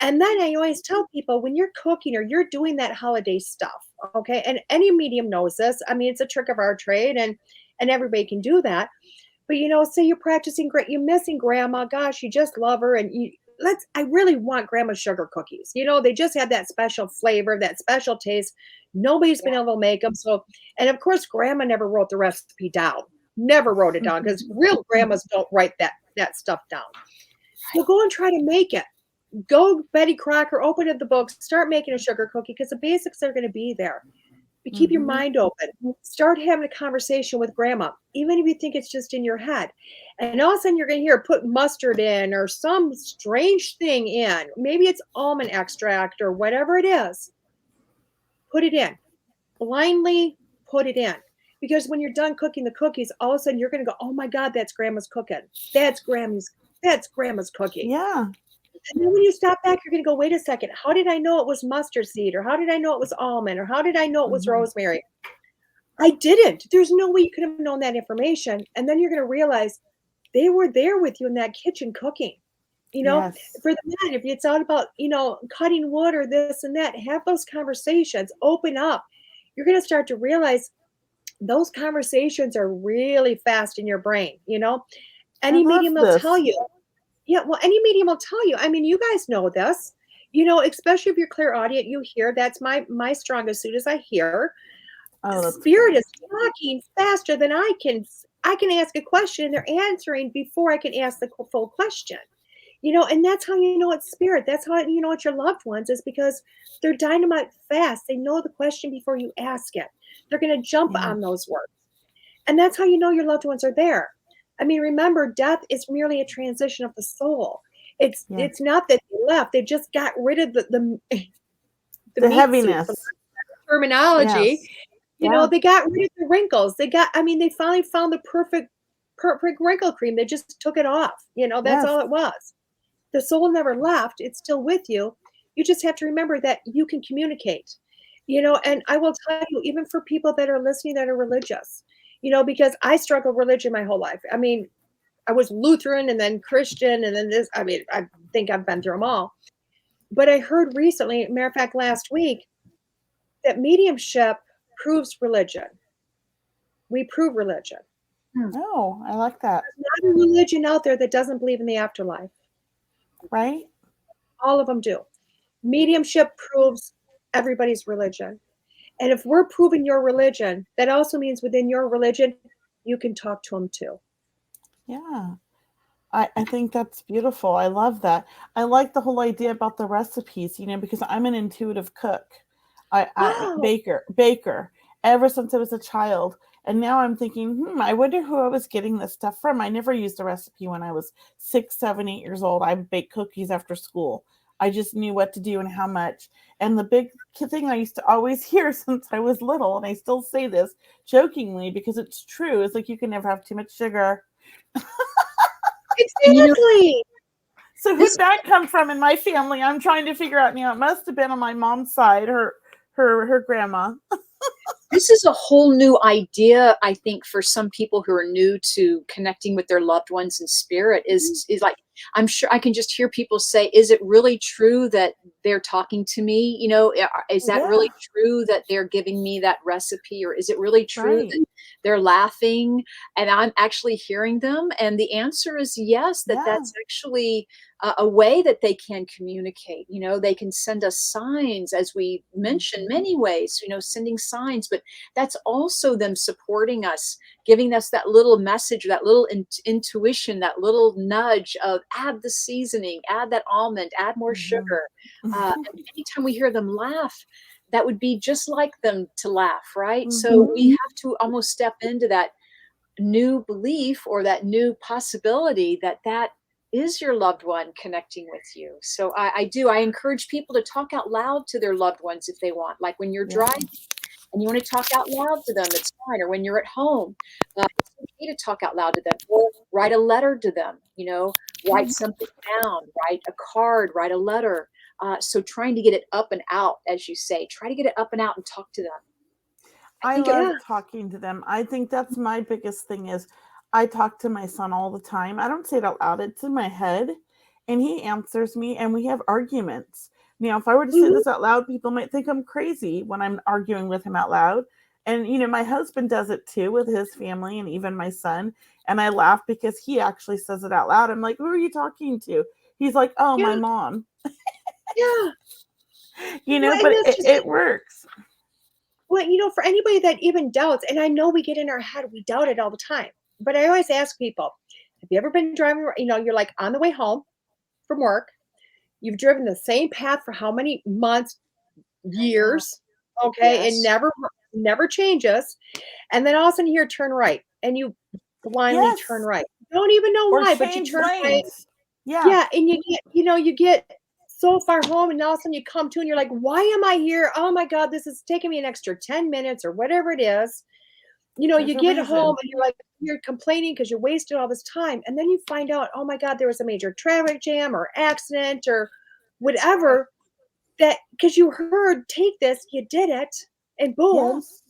And then I always tell people, when you're cooking or you're doing that holiday stuff, okay, and any medium knows this. I mean, it's a trick of our trade, and everybody can do that. But you know, say you're practicing great, you're missing grandma. Gosh, you just love her, and I really want grandma's sugar cookies. You know, they just have that special flavor, that special taste. Nobody's been able to make them. So, and of course, grandma never wrote the recipe down. Never wrote it down, because real grandmas don't write that stuff down. So go and try to make it. Go Betty Crocker, open up the book, start making a sugar cookie, because the basics are going to be there. But keep your Mm-hmm. mind open. Start having a conversation with grandma, even if you think it's just in your head. And all of a sudden you're going to hear put mustard in or some strange thing in. Maybe it's almond extract or whatever it is. Put it in. Blindly put it in. Because when you're done cooking the cookies, all of a sudden you're going to go, oh my God, that's grandma's cooking. That's grandma's cookie. Yeah. And then when you stop back, you're going to go, wait a second. How did I know it was mustard seed? Or how did I know it was almond? Or how did I know it was Mm-hmm. rosemary? I didn't. There's no way you could have known that information. And then you're going to realize they were there with you in that kitchen cooking. You know, Yes. for the men, if it's all about, you know, cutting wood or this and that, have those conversations, open up. You're going to start to realize those conversations are really fast in your brain. You know, I any love medium will tell this. you. Yeah, well, any medium will tell you. I mean, you guys know this. You know, especially if you're clairaudient, you hear. That's my strongest suit, is I hear. Oh, that's Spirit great. is talking faster than I can. I can ask a question and they're answering before I can ask the full question. You know, and that's how you know it's spirit. That's how you know it's your loved ones, is because they're dynamite fast. They know the question before you ask it. They're going to jump Yeah. on those words. And that's how you know your loved ones are there. I mean, remember, death is merely a transition of the soul. It's Yeah. it's not that they left. They just got rid of the The meat suit, heaviness. from terminology. Yes. You know, Yeah. they got rid of the wrinkles. They finally found the perfect wrinkle cream. They just took it off. You know, that's Yes. all it was. The soul never left. It's still with you. You just have to remember that you can communicate. You know, and I will tell you, even for people that are listening that are religious, you know, because I struggled with religion my whole life. I mean, I was Lutheran and then Christian and then this. I mean, I think I've been through them all. But I heard recently, matter of fact, last week, that mediumship proves religion. We prove religion. Oh, I like that. There's not a religion out there that doesn't believe in the afterlife. Right? All of them do. Mediumship proves everybody's religion. And if we're proving your religion, that also means within your religion, you can talk to them too. Yeah. I think that's beautiful. I love that. I like the whole idea about the recipes, you know, because I'm an intuitive cook. I Wow. baker ever since I was a child. And now I'm thinking, I wonder who I was getting this stuff from. I never used a recipe when I was 6, 7, 8 years old. I baked cookies after school. I just knew what to do and how much. And the big thing I used to always hear since I was little, and I still say this jokingly because it's true, is like, you can never have too much sugar. Exactly. So who'd that come from in my family? I'm trying to figure out now. It must have been on my mom's side, her grandma. This is a whole new idea, I think, for some people who are new to connecting with their loved ones in spirit, is like I'm sure I can just hear people say, is it really true that they're talking to me? You know, is that Yeah, really true that they're giving me that recipe? Or is it really true right. that they're laughing and I'm actually hearing them? And the answer is yes, Yeah. that's actually a way that they can communicate. You know, they can send us signs, as we mentioned, Mhm. many ways, you know, sending signs, but that's also them supporting us, giving us that little message, that little intuition, that little nudge of add the seasoning, add that almond, add more Mhm. sugar. And anytime we hear them laugh, that would be just like them to laugh, right? So Mhm. we have to almost step into that new belief or that new possibility that that is your loved one connecting with you. So I encourage people to talk out loud to their loved ones if they want. Like when you're Yeah. driving and you want to talk out loud to them, it's fine. Or when you're at home, it's okay to talk out loud to them or write a letter to them, you know, write something down, write a card, write a letter. So trying to get it up and out, as you say, try to get it up and out and talk to them. I I think it, love talking to them. I think that's my biggest thing is I talk to my son all the time. I don't say it out loud. It's in my head and he answers me and we have arguments. Now, if I were to say Mhm. this out loud, people might think I'm crazy when I'm arguing with him out loud. And my husband does it too with his family and even my son. And I laugh because he actually says it out loud. I'm like, who are you talking to? He's like, oh, my Yeah, mom. yeah. Well, But and that's just it works. well, for anybody that even doubts, and I know we get in our head, we doubt it all the time. But I always ask people, have you ever been driving, you're like on the way home from work, you've driven the same path for how many months, I know. years, okay, and Yes. never changes. And then all of a sudden you hear turn right and you blindly turn Yes. right. You don't even know Or why, but you change turn right. lanes. Yeah. Yeah, and you get so far home and all of a sudden you come to and you're like, "Why am I here? Oh my god, this is taking me an extra 10 minutes or whatever it is." There's You a get home reason. and you're complaining because you wasted all this time, and then you find out, "Oh my god, there was a major traffic jam or accident or That's right. whatever." That because you heard, "Take this," you did it, and boom, Yes.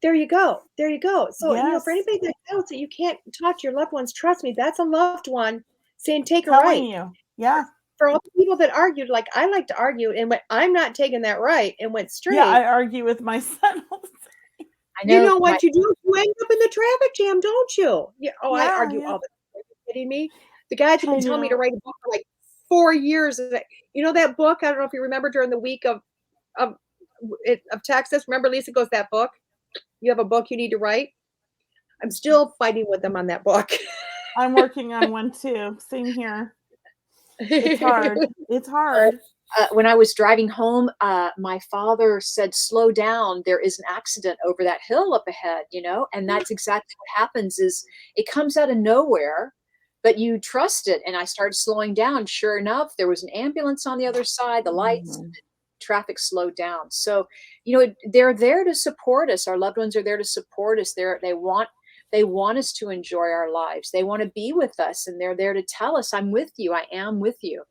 there you go. There you go. So, for Yes. anybody that doubts that you can't talk to your loved ones, trust me, that's a loved one saying, "Take a Telling right." you. Yeah. For all the people that argued, like I like to argue and went, "I'm not taking that right," and went Yeah, I straight. argue with my son all the time. I You know know my what you do? You end up in the traffic jam, don't you? Yeah. Oh, I Yeah, argue yeah. all the time. Are you kidding me? The guys have I been telling me to know. write a book for like 4 years. You know that book? I don't know if you remember during the week of of Texas. Remember Lisa goes, "That book? You have a book you need to write?" I'm still fighting with them on that book. I'm working on one too. Same here. It's hard. It's hard. when I was driving home, my father said, "Slow down. There is an accident over that hill up ahead." You know, and that's exactly what happens. Is it comes out of nowhere, but you trust it. And I started slowing down. Sure enough, there was an ambulance on the other side. The lights, Mhm. traffic slowed down. So, they're there to support us. Our loved ones are there to support us. They want us to enjoy our lives. They want to be with us, and they're there to tell us, "I'm with you. I am with you."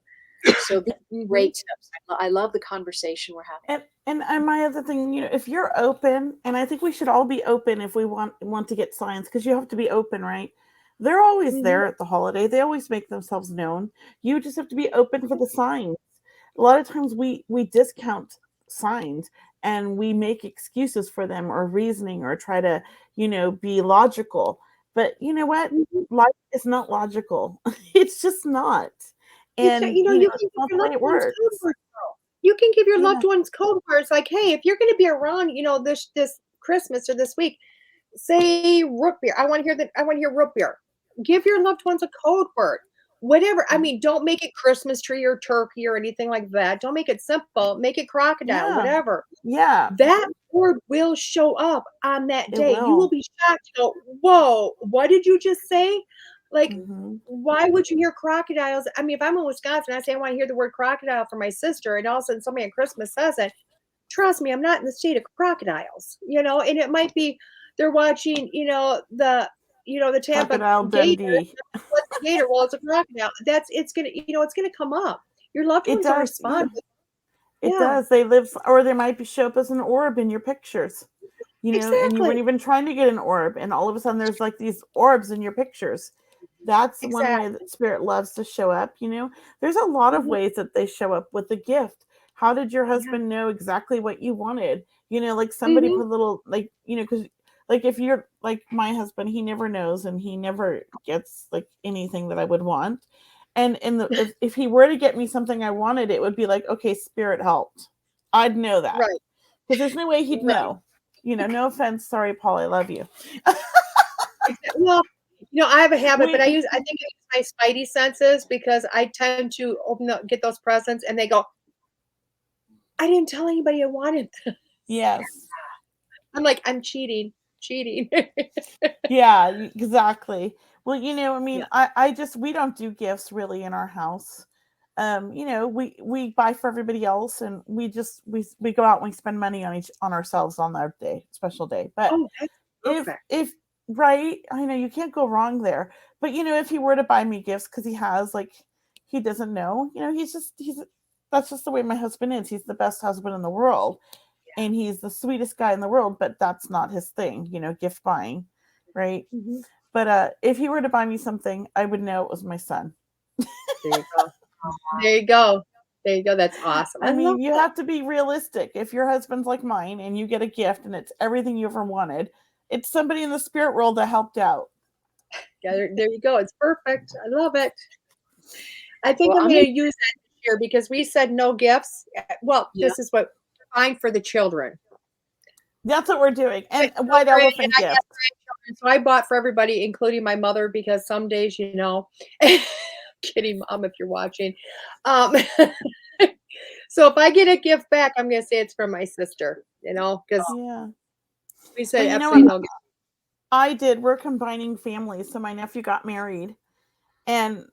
So these are Mhm. great tips. I love the conversation we're having. And my other thing, if you're open, and I think we should all be open if we want to get signs, because you have to be open, right? They're always Mhm. there at the holiday. They always make themselves known. You just have to be open for the signs. A lot of times we discount signs and we make excuses for them or reasoning or try to, be logical. But you know what? Mhm. Life is not logical. It's just not. It's not And you it's can give not your the way loved it ones code works. words, though. You can give your Yeah. loved ones code words like, "Hey, if you're gonna be around, this Christmas or this week, say root beer. I wanna hear root beer." Give your loved ones a code word. Whatever. I mean, don't make it Christmas tree or turkey or anything like that. Don't make it simple. Make it crocodile, Yeah. whatever. Yeah. That word will show up on that It day. You will will. be shocked to go, "Whoa, what did you just say?" Like, Mhm. why would you hear crocodiles? I mean, if I'm in Wisconsin, I say I wanna hear the word crocodile for my sister, and all of a sudden somebody on Christmas says it. Trust me, I'm not in the state of crocodiles, and it might be they're watching, the Tampa Crocodile Gators. Dundee. What's the gator? Well, it's a crocodile. It's gonna come up. Your loved It ones will does. respond. Yeah. It Yeah, does. They live, or they might show up as an orb in your pictures, and you weren't exactly. even trying to get an orb, and all of a sudden there's like these orbs in your pictures. That's one way Exactly. that spirit loves to show up. There's a lot of Mhm. ways that they show up with a gift. How did your Yeah. husband know exactly what you wanted? Like somebody Mhm. put a little, like, because like if you're like my husband, he never knows and he never gets like anything that I would want. And if he were to get me something I wanted, it would be like, okay, spirit helped. I'd know that. Right. Because there's no way he'd Right. know. No offense. Sorry, Paul. I love you. Well, I have a habit, but I We, think I use my spidey senses because I tend to get those presents and they go, I didn't tell anybody I wanted this. yes. I'm like, I'm cheating. Yeah, exactly. Well, I Yeah. mean, we don't do gifts really in our house. We buy for everybody else and we go out and we spend money on ourselves on that day, special day. But Oh, that's perfect. if right, I know you can't go wrong there. But if he were to buy me gifts because he doesn't know, that's just the way my husband is. He's the best husband in the world and he's the sweetest guy in the world, but that's not his thing, gift buying, right? Mhm. But if he were to buy me something, I would know it was my son. There you go. There you go. There you go. That's awesome. I I love mean, you that. have to be realistic. If your husband's like mine and you get a gift and it's everything you ever wanted, it's somebody in the spirit world that helped out. Yeah, there you go. It's perfect. I love it. I think Well, I'm going to use that this year because we said no gifts. Well, Yeah. this is what fine for the children. That's what we're doing. And a Children, white elephant and I got gift. grandchildren, so I bought for everybody, including my mother, because some days, kidding, Mom, if you're watching. Um, so if I get a gift back, I'm going to say it's from my sister, because Yeah. we said Well, absolutely no gift. we're combining families. So my nephew got married and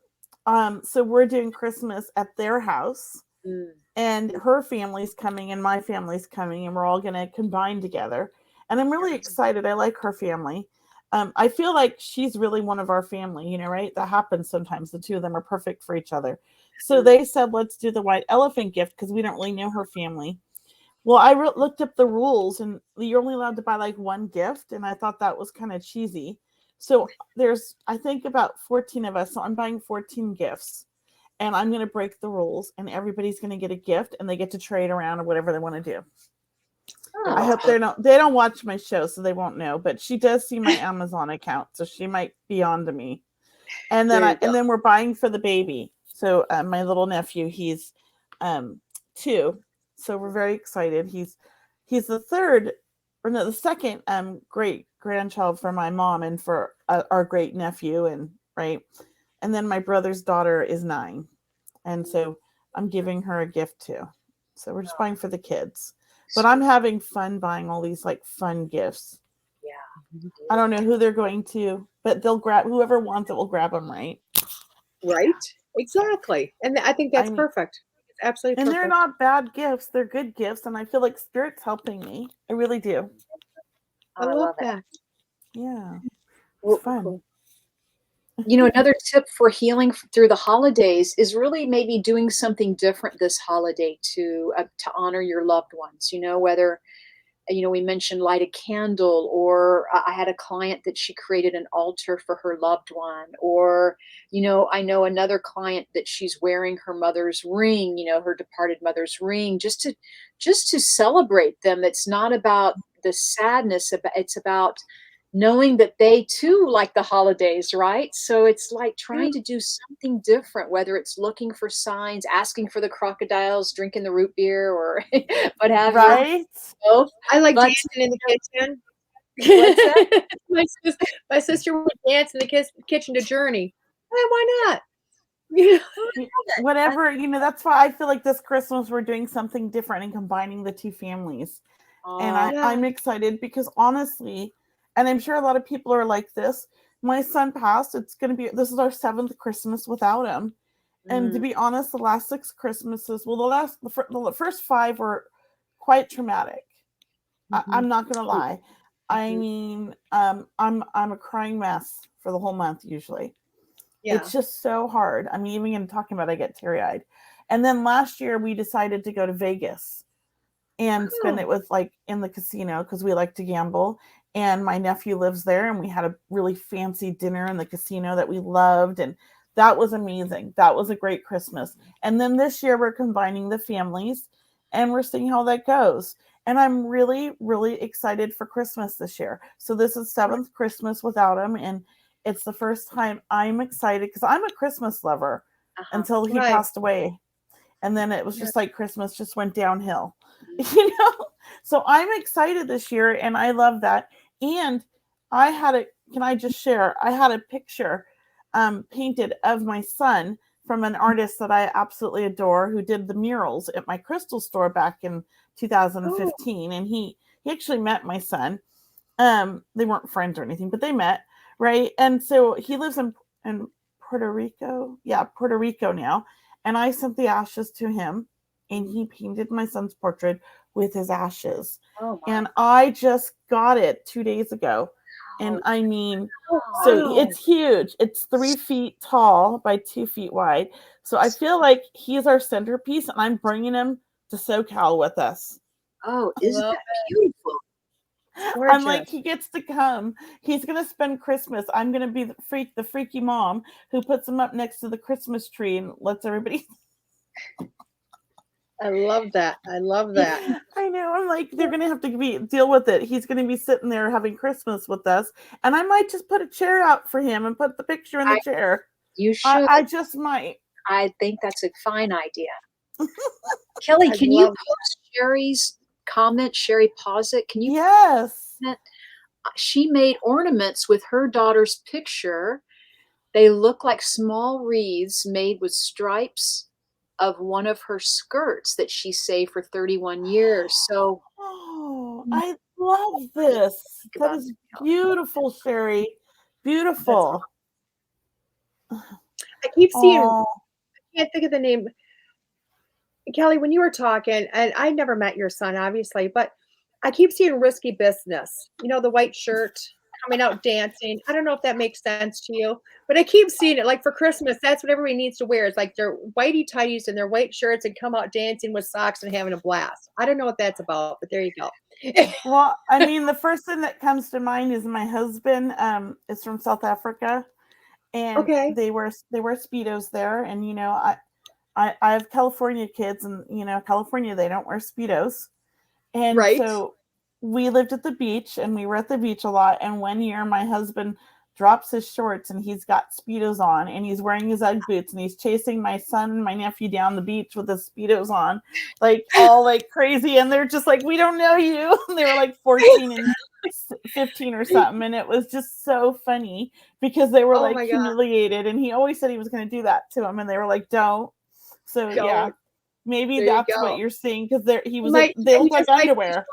so we're doing Christmas at their house Mm. and her family's coming and my family's coming and we're all going to combine together. And I'm really excited. I like her family. I feel like she's really one of our family, right? That happens sometimes. The two of them are perfect for each other. So they said, let's do the white elephant gift because we don't really know her family. Well, I looked up the rules and you're only allowed to buy like one gift. And I thought that was kind of cheesy. So there's, I think, about 14 of us. So I'm buying 14 gifts and I'm going to break the rules and everybody's going to get a gift and they get to trade around or whatever they want to do. I hope they don't watch my show, so they won't know, but she does see my Amazon account. So she might be on to me. And then we're buying for the baby. So my little nephew, he's 2. So we're very excited. He's the second great grandchild for my mom and for our great nephew and right. And then my brother's daughter is 9. And so I'm giving her a gift too. So we're just buying for the kids. But I'm having fun buying all these like fun gifts. Yeah. I don't know who they're going to, but they'll grab whoever wants it will grab them, right? Right? Exactly. And I think that's perfect. It's absolutely and perfect. they're not bad gifts. They're good gifts. And I feel like Spirit's helping me. I really do. I love that. Yeah. Well, It's fun. Cool. Another tip for healing through the holidays is really maybe doing something different this holiday to honor your loved ones. Whether we mentioned light a candle, or I had a client that she created an altar for her loved one, or I know another client that she's wearing her mother's ring, her departed mother's ring, just to celebrate them. It's not about the sadness, it's about knowing that they too like the holidays, right? So it's like trying to do something different, whether it's looking for signs, asking for the crocodiles, drinking the root beer, or what have you. Right? I like But- dancing in the kitchen. What's that? my sister would dance in the kitchen to Journey. Why not? Whatever, that's why I feel like this Christmas we're doing something different and combining the two families. And I'm excited because honestly, and I'm sure a lot of people are like this, my son passed. This is our 7th Christmas without him. And to be honest, the last 6 Christmases, the first 5 were quite traumatic. I'm not gonna lie. I mean, I'm a crying mess for the whole month usually. Yeah. It's just so hard. I mean, even talking about it, I get teary-eyed. And then last year we decided to go to Vegas and spend it with in the casino because we like to gamble. and my nephew lives there, and we had a really fancy dinner in the casino that we loved, and that was amazing. That was a great Christmas. And then this year we're combining the families, and we're seeing how that goes. And I'm really, really excited for Christmas this year. So this is 7th Christmas without him, and it's the first time I'm excited because I'm a Christmas lover until he passed away. And then it was just like Christmas just went downhill, you know? So I'm excited this year, and I love that. And can I just share? I had a picture painted of my son from an artist that I absolutely adore who did the murals at my crystal store back in 2015. And he actually met my son. They weren't friends or anything, but they met, right? And so he lives in Puerto Rico. Yeah, Puerto Rico now. And I sent the ashes to him, and he painted my son's portrait with his ashes. And I just got it 2 days ago. And I mean, so it's huge. It's 3 feet tall by 2 feet wide. So I feel like he's our centerpiece, and I'm bringing him to SoCal with us. Oh, isn't that beautiful? Gorgeous. I'm like, he gets to come. He's going to spend Christmas. I'm going to be the freaky mom who puts him up next to the Christmas tree and lets everybody. I love that. I love that. I know. I'm like, they're going to have to deal with it. He's going to be sitting there having Christmas with us. And I might just put a chair out for him and put the picture in the chair. You should. I just might. I think that's a fine idea. Kelley, can you post Sherry's comment? Sherry Posett, can you? Yes. She made ornaments with her daughter's picture. They look like small wreaths made with stripes of one of her skirts that she saved for 31 years. So, I love this. That is beautiful, Sherry. Beautiful. I keep seeing, I can't think of the name. Kelley, when you were talking, and I never met your son, obviously, but I keep seeing Risky Business. You know, the white shirt coming out dancing. I don't know if that makes sense to you, but I keep seeing it. Like for Christmas, that's what everybody needs to wear. It's like their whitey tighties and their white shirts and come out dancing with socks and having a blast. I don't know what that's about, but there you go. Well, I mean, the first thing that comes to mind is my husband is from South Africa, and they wear Speedos there. And, you know, I have California kids, and, you know, California, they don't wear Speedos. And so we lived at the beach, and we were at the beach a lot. And one year my husband drops his shorts, and he's got Speedos on, and he's wearing his Ugg boots, and he's chasing my son and my nephew down the beach with his Speedos on, like all like crazy. And they're just like, we don't know you. And they were like 14 and 15 or something. And it was just so funny because they were like humiliated. And he always said he was going to do that to him. And they were like, don't. So yeah, maybe that's what you're seeing, because they look like underwear.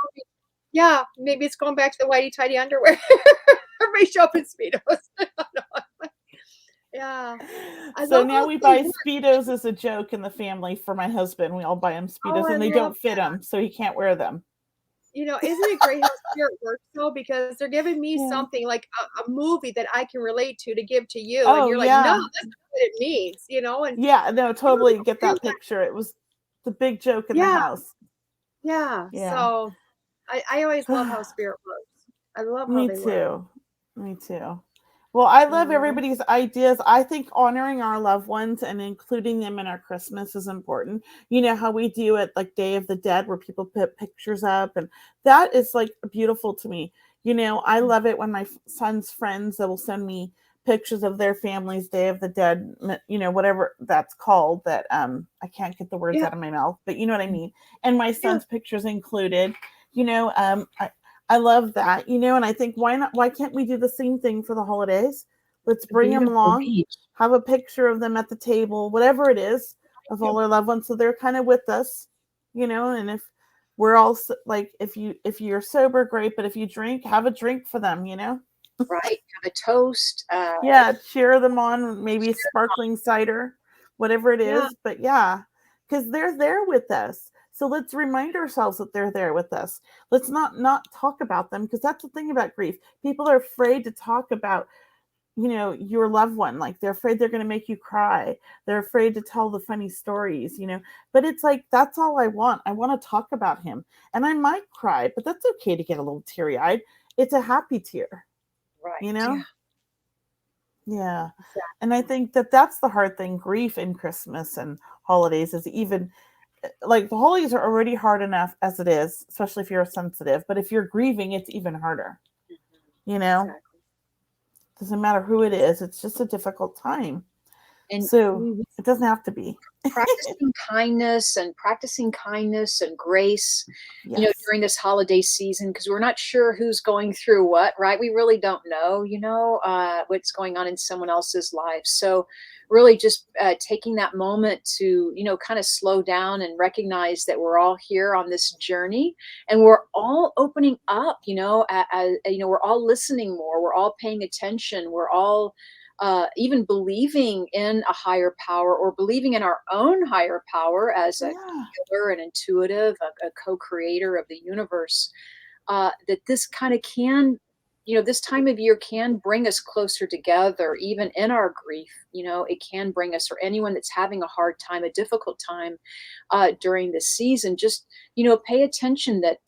Yeah, maybe it's going back to the whitey tighty underwear. Everybody show up in Speedos. Yeah. So now we buy Speedos as a joke in the family for my husband. We all buy him Speedos, and they don't fit him, so he can't wear them. You know, isn't it great how Spirit works though? Because they're giving me something like a movie that I can relate to give to you. And you're like, no, that's not what it means, you know? And no, totally get that picture. It was the big joke in the house. Yeah. So I always love how Spirit works. I love how they work. Me too. Well, I love everybody's ideas. I think honoring our loved ones and including them in our Christmas is important. You know how we do it like Day of the Dead, where people put pictures up, and that is like beautiful to me. You know, I love it when my son's friends that will send me pictures of their family's Day of the Dead, you know, whatever that's called, that I can't get the words out of my mouth, but you know what I mean. And my son's pictures included, you know, I love that, you know, and I think why can't we do the same thing for the holidays? Let's bring them along, have a picture of them at the table, whatever it is, of all our loved ones. So they're kind of with us, you know, and if we're all like, if you're sober, great. But if you drink, have a drink for them, you know? Right. Have a toast. Cheer them on, maybe sparkling cider, whatever it is. But because they're there with us. So let's remind ourselves that they're there with us. Let's not talk about them, because that's the thing about grief. People are afraid to talk about, you know, your loved one. Like they're afraid they're going to make you cry. They're afraid to tell the funny stories, you know. But it's like, that's all I want. I want to talk about him. And I might cry, but that's okay to get a little teary-eyed. it's a happy tear, Right. you know? Yeah. Exactly. And I think that that's the hard thing. Grief in Christmas and holidays is even like the holidays are already hard enough as it is, especially if you're sensitive. But if you're grieving, it's even harder. You know, Exactly. doesn't matter who it is. It's just a difficult time. And So it doesn't have to be. practicing kindness and grace, Yes. you know, during this holiday season, because we're not sure who's going through what, right? We really don't know, you know, what's going on in someone else's life. So really just taking that moment to, you know, kind of slow down and recognize that we're all here on this journey and we're all opening up, you know, you know, we're all listening more, we're all paying attention, we're all even believing in a higher power or believing in our own higher power as a healer, an intuitive, a co-creator of the universe, that this kind of can, you know, this time of year can bring us closer together, even in our grief. You know, it can bring us, or anyone that's having a hard time, a difficult time during this season, just, you know, pay attention that,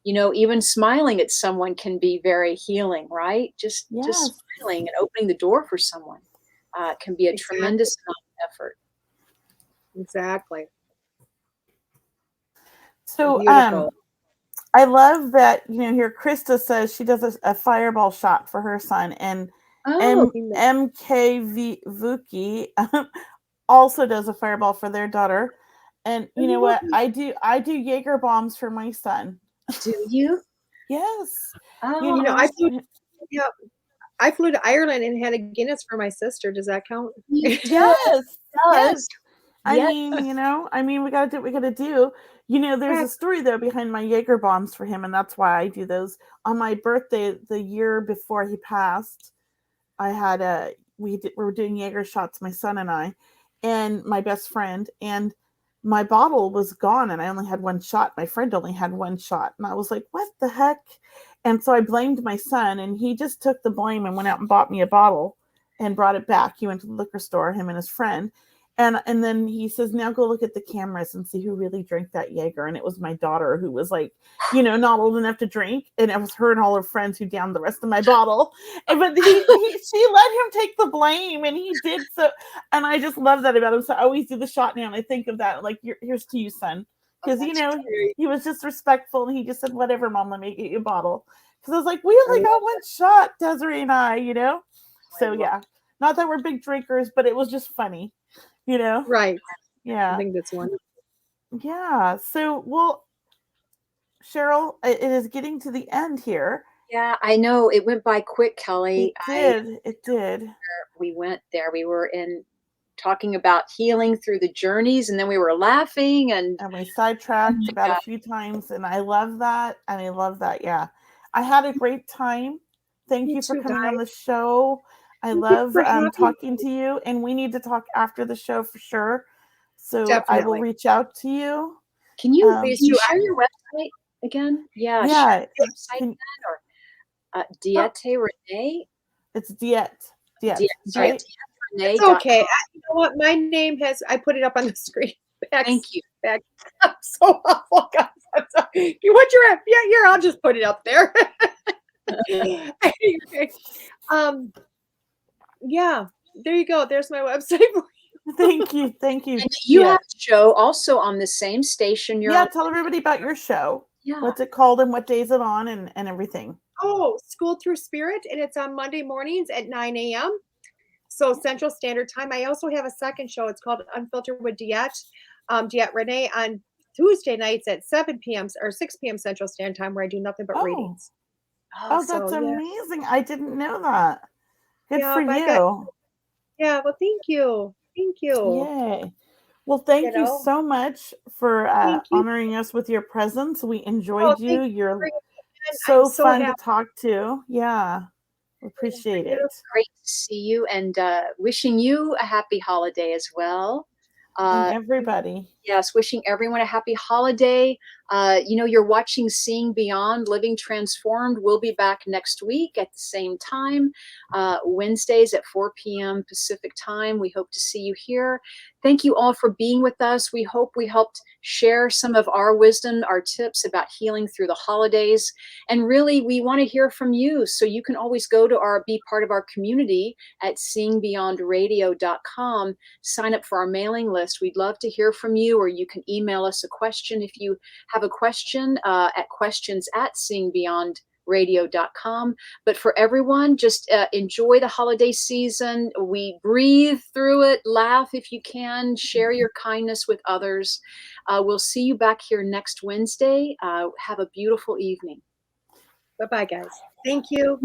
you know, even smiling at someone can be very healing, right? Just smiling and opening the door for someone can be a tremendous amount of effort. Exactly. So Beautiful. I love that, you know, here Krista says she does a fireball shot for her son, and MKV Vuki also does a fireball for their daughter. And you know what? I do Jaeger bombs for my son. Do you? Yes. Oh, You know, I flew to Ireland and had a Guinness for my sister. Does that count? Yes. Yes. I mean, you know, we gotta do what we gotta do. You know, there's a story though behind my Jaeger bombs for him, and that's why I do those. On my birthday, the year before he passed, I had we were doing Jaeger shots, my son and I, and my best friend, and my bottle was gone, and I only had one shot. My friend only had one shot, and I was like, "What the heck?" And so I blamed my son, and he just took the blame and went out and bought me a bottle and brought it back. He went to the liquor store, him and his friend. And then he says, "Now go look at the cameras and see who really drank that Jaeger." And it was my daughter, who was like, you know, not old enough to drink. And it was her and all her friends who downed the rest of my bottle. But she let him take the blame, and he did so. And I just love that about him. So I always do the shot now, and I think of that, like, here's to you, son. Because, you know, he was just respectful, and he just said, "Whatever, Mom, let me get you a bottle." Because I was like, we only got one shot, Desiree and I, you know? So, yeah. Not that we're big drinkers, but it was just funny. You know? Right. Yeah. I think that's wonderful. Yeah. So, well, Cheryl, it is getting to the end here. Yeah, I know. It went by quick, Kelley. It did. We went there. We were talking about healing through the journeys, and then we were laughing and we sidetracked about a few times, and I love that. And I love that. Yeah. I had a great time. Thank you for coming on the show. I love talking to you, and we need to talk after the show for sure. So Definitely. I will reach out to you. Can you share your website again? Yeah. Share your website again, or DeEtte Ranae? It's DeEtte. DeEtte, right? It's okay. You know what? My name I put it up on the screen. Thank you. I'm so awful, guys. I'm sorry. I'll just put it up there. Anyway, yeah, there you go. There's my website. Thank you. And you have a show also on the same station. Tell everybody about your show. Yeah. What's it called and what day is it on and everything? Oh, School Through Spirit, and it's on Monday mornings at 9 a.m. So Central Standard Time. I also have a second show. It's called Unfiltered with DeEtte, DeEtte Ranae, on Tuesday nights at 7 p.m. or 6 p.m. Central Standard Time, where I do nothing but readings. Oh, that's amazing. I didn't know that. Good for you. Yeah, well, thank you. Thank you. Yay. Well, thank you so much for honoring us with your presence. We enjoyed you. You're so fun to talk to. Yeah. Appreciate it. Great to see you, and wishing you a happy holiday as well. And everybody. Yes, wishing everyone a happy holiday. You know, you're watching Seeing Beyond, Living Transformed. We'll be back next week at the same time, Wednesdays at 4 p.m. Pacific time. We hope to see you here. thank you all for being with us. We hope we helped share some of our wisdom, our tips about healing through the holidays. And really, we want to hear from you. So you can always go to be part of our community at seeingbeyondradio.com. Sign up for our mailing list. We'd love to hear from you, or you can email us a question if you have a question at questions@seeingbeyondradio.com. But for everyone, just enjoy the holiday season. We breathe through it, laugh if you can, share your kindness with others. We'll see you back here next Wednesday. Have a beautiful evening. Bye-bye, guys. Thank you.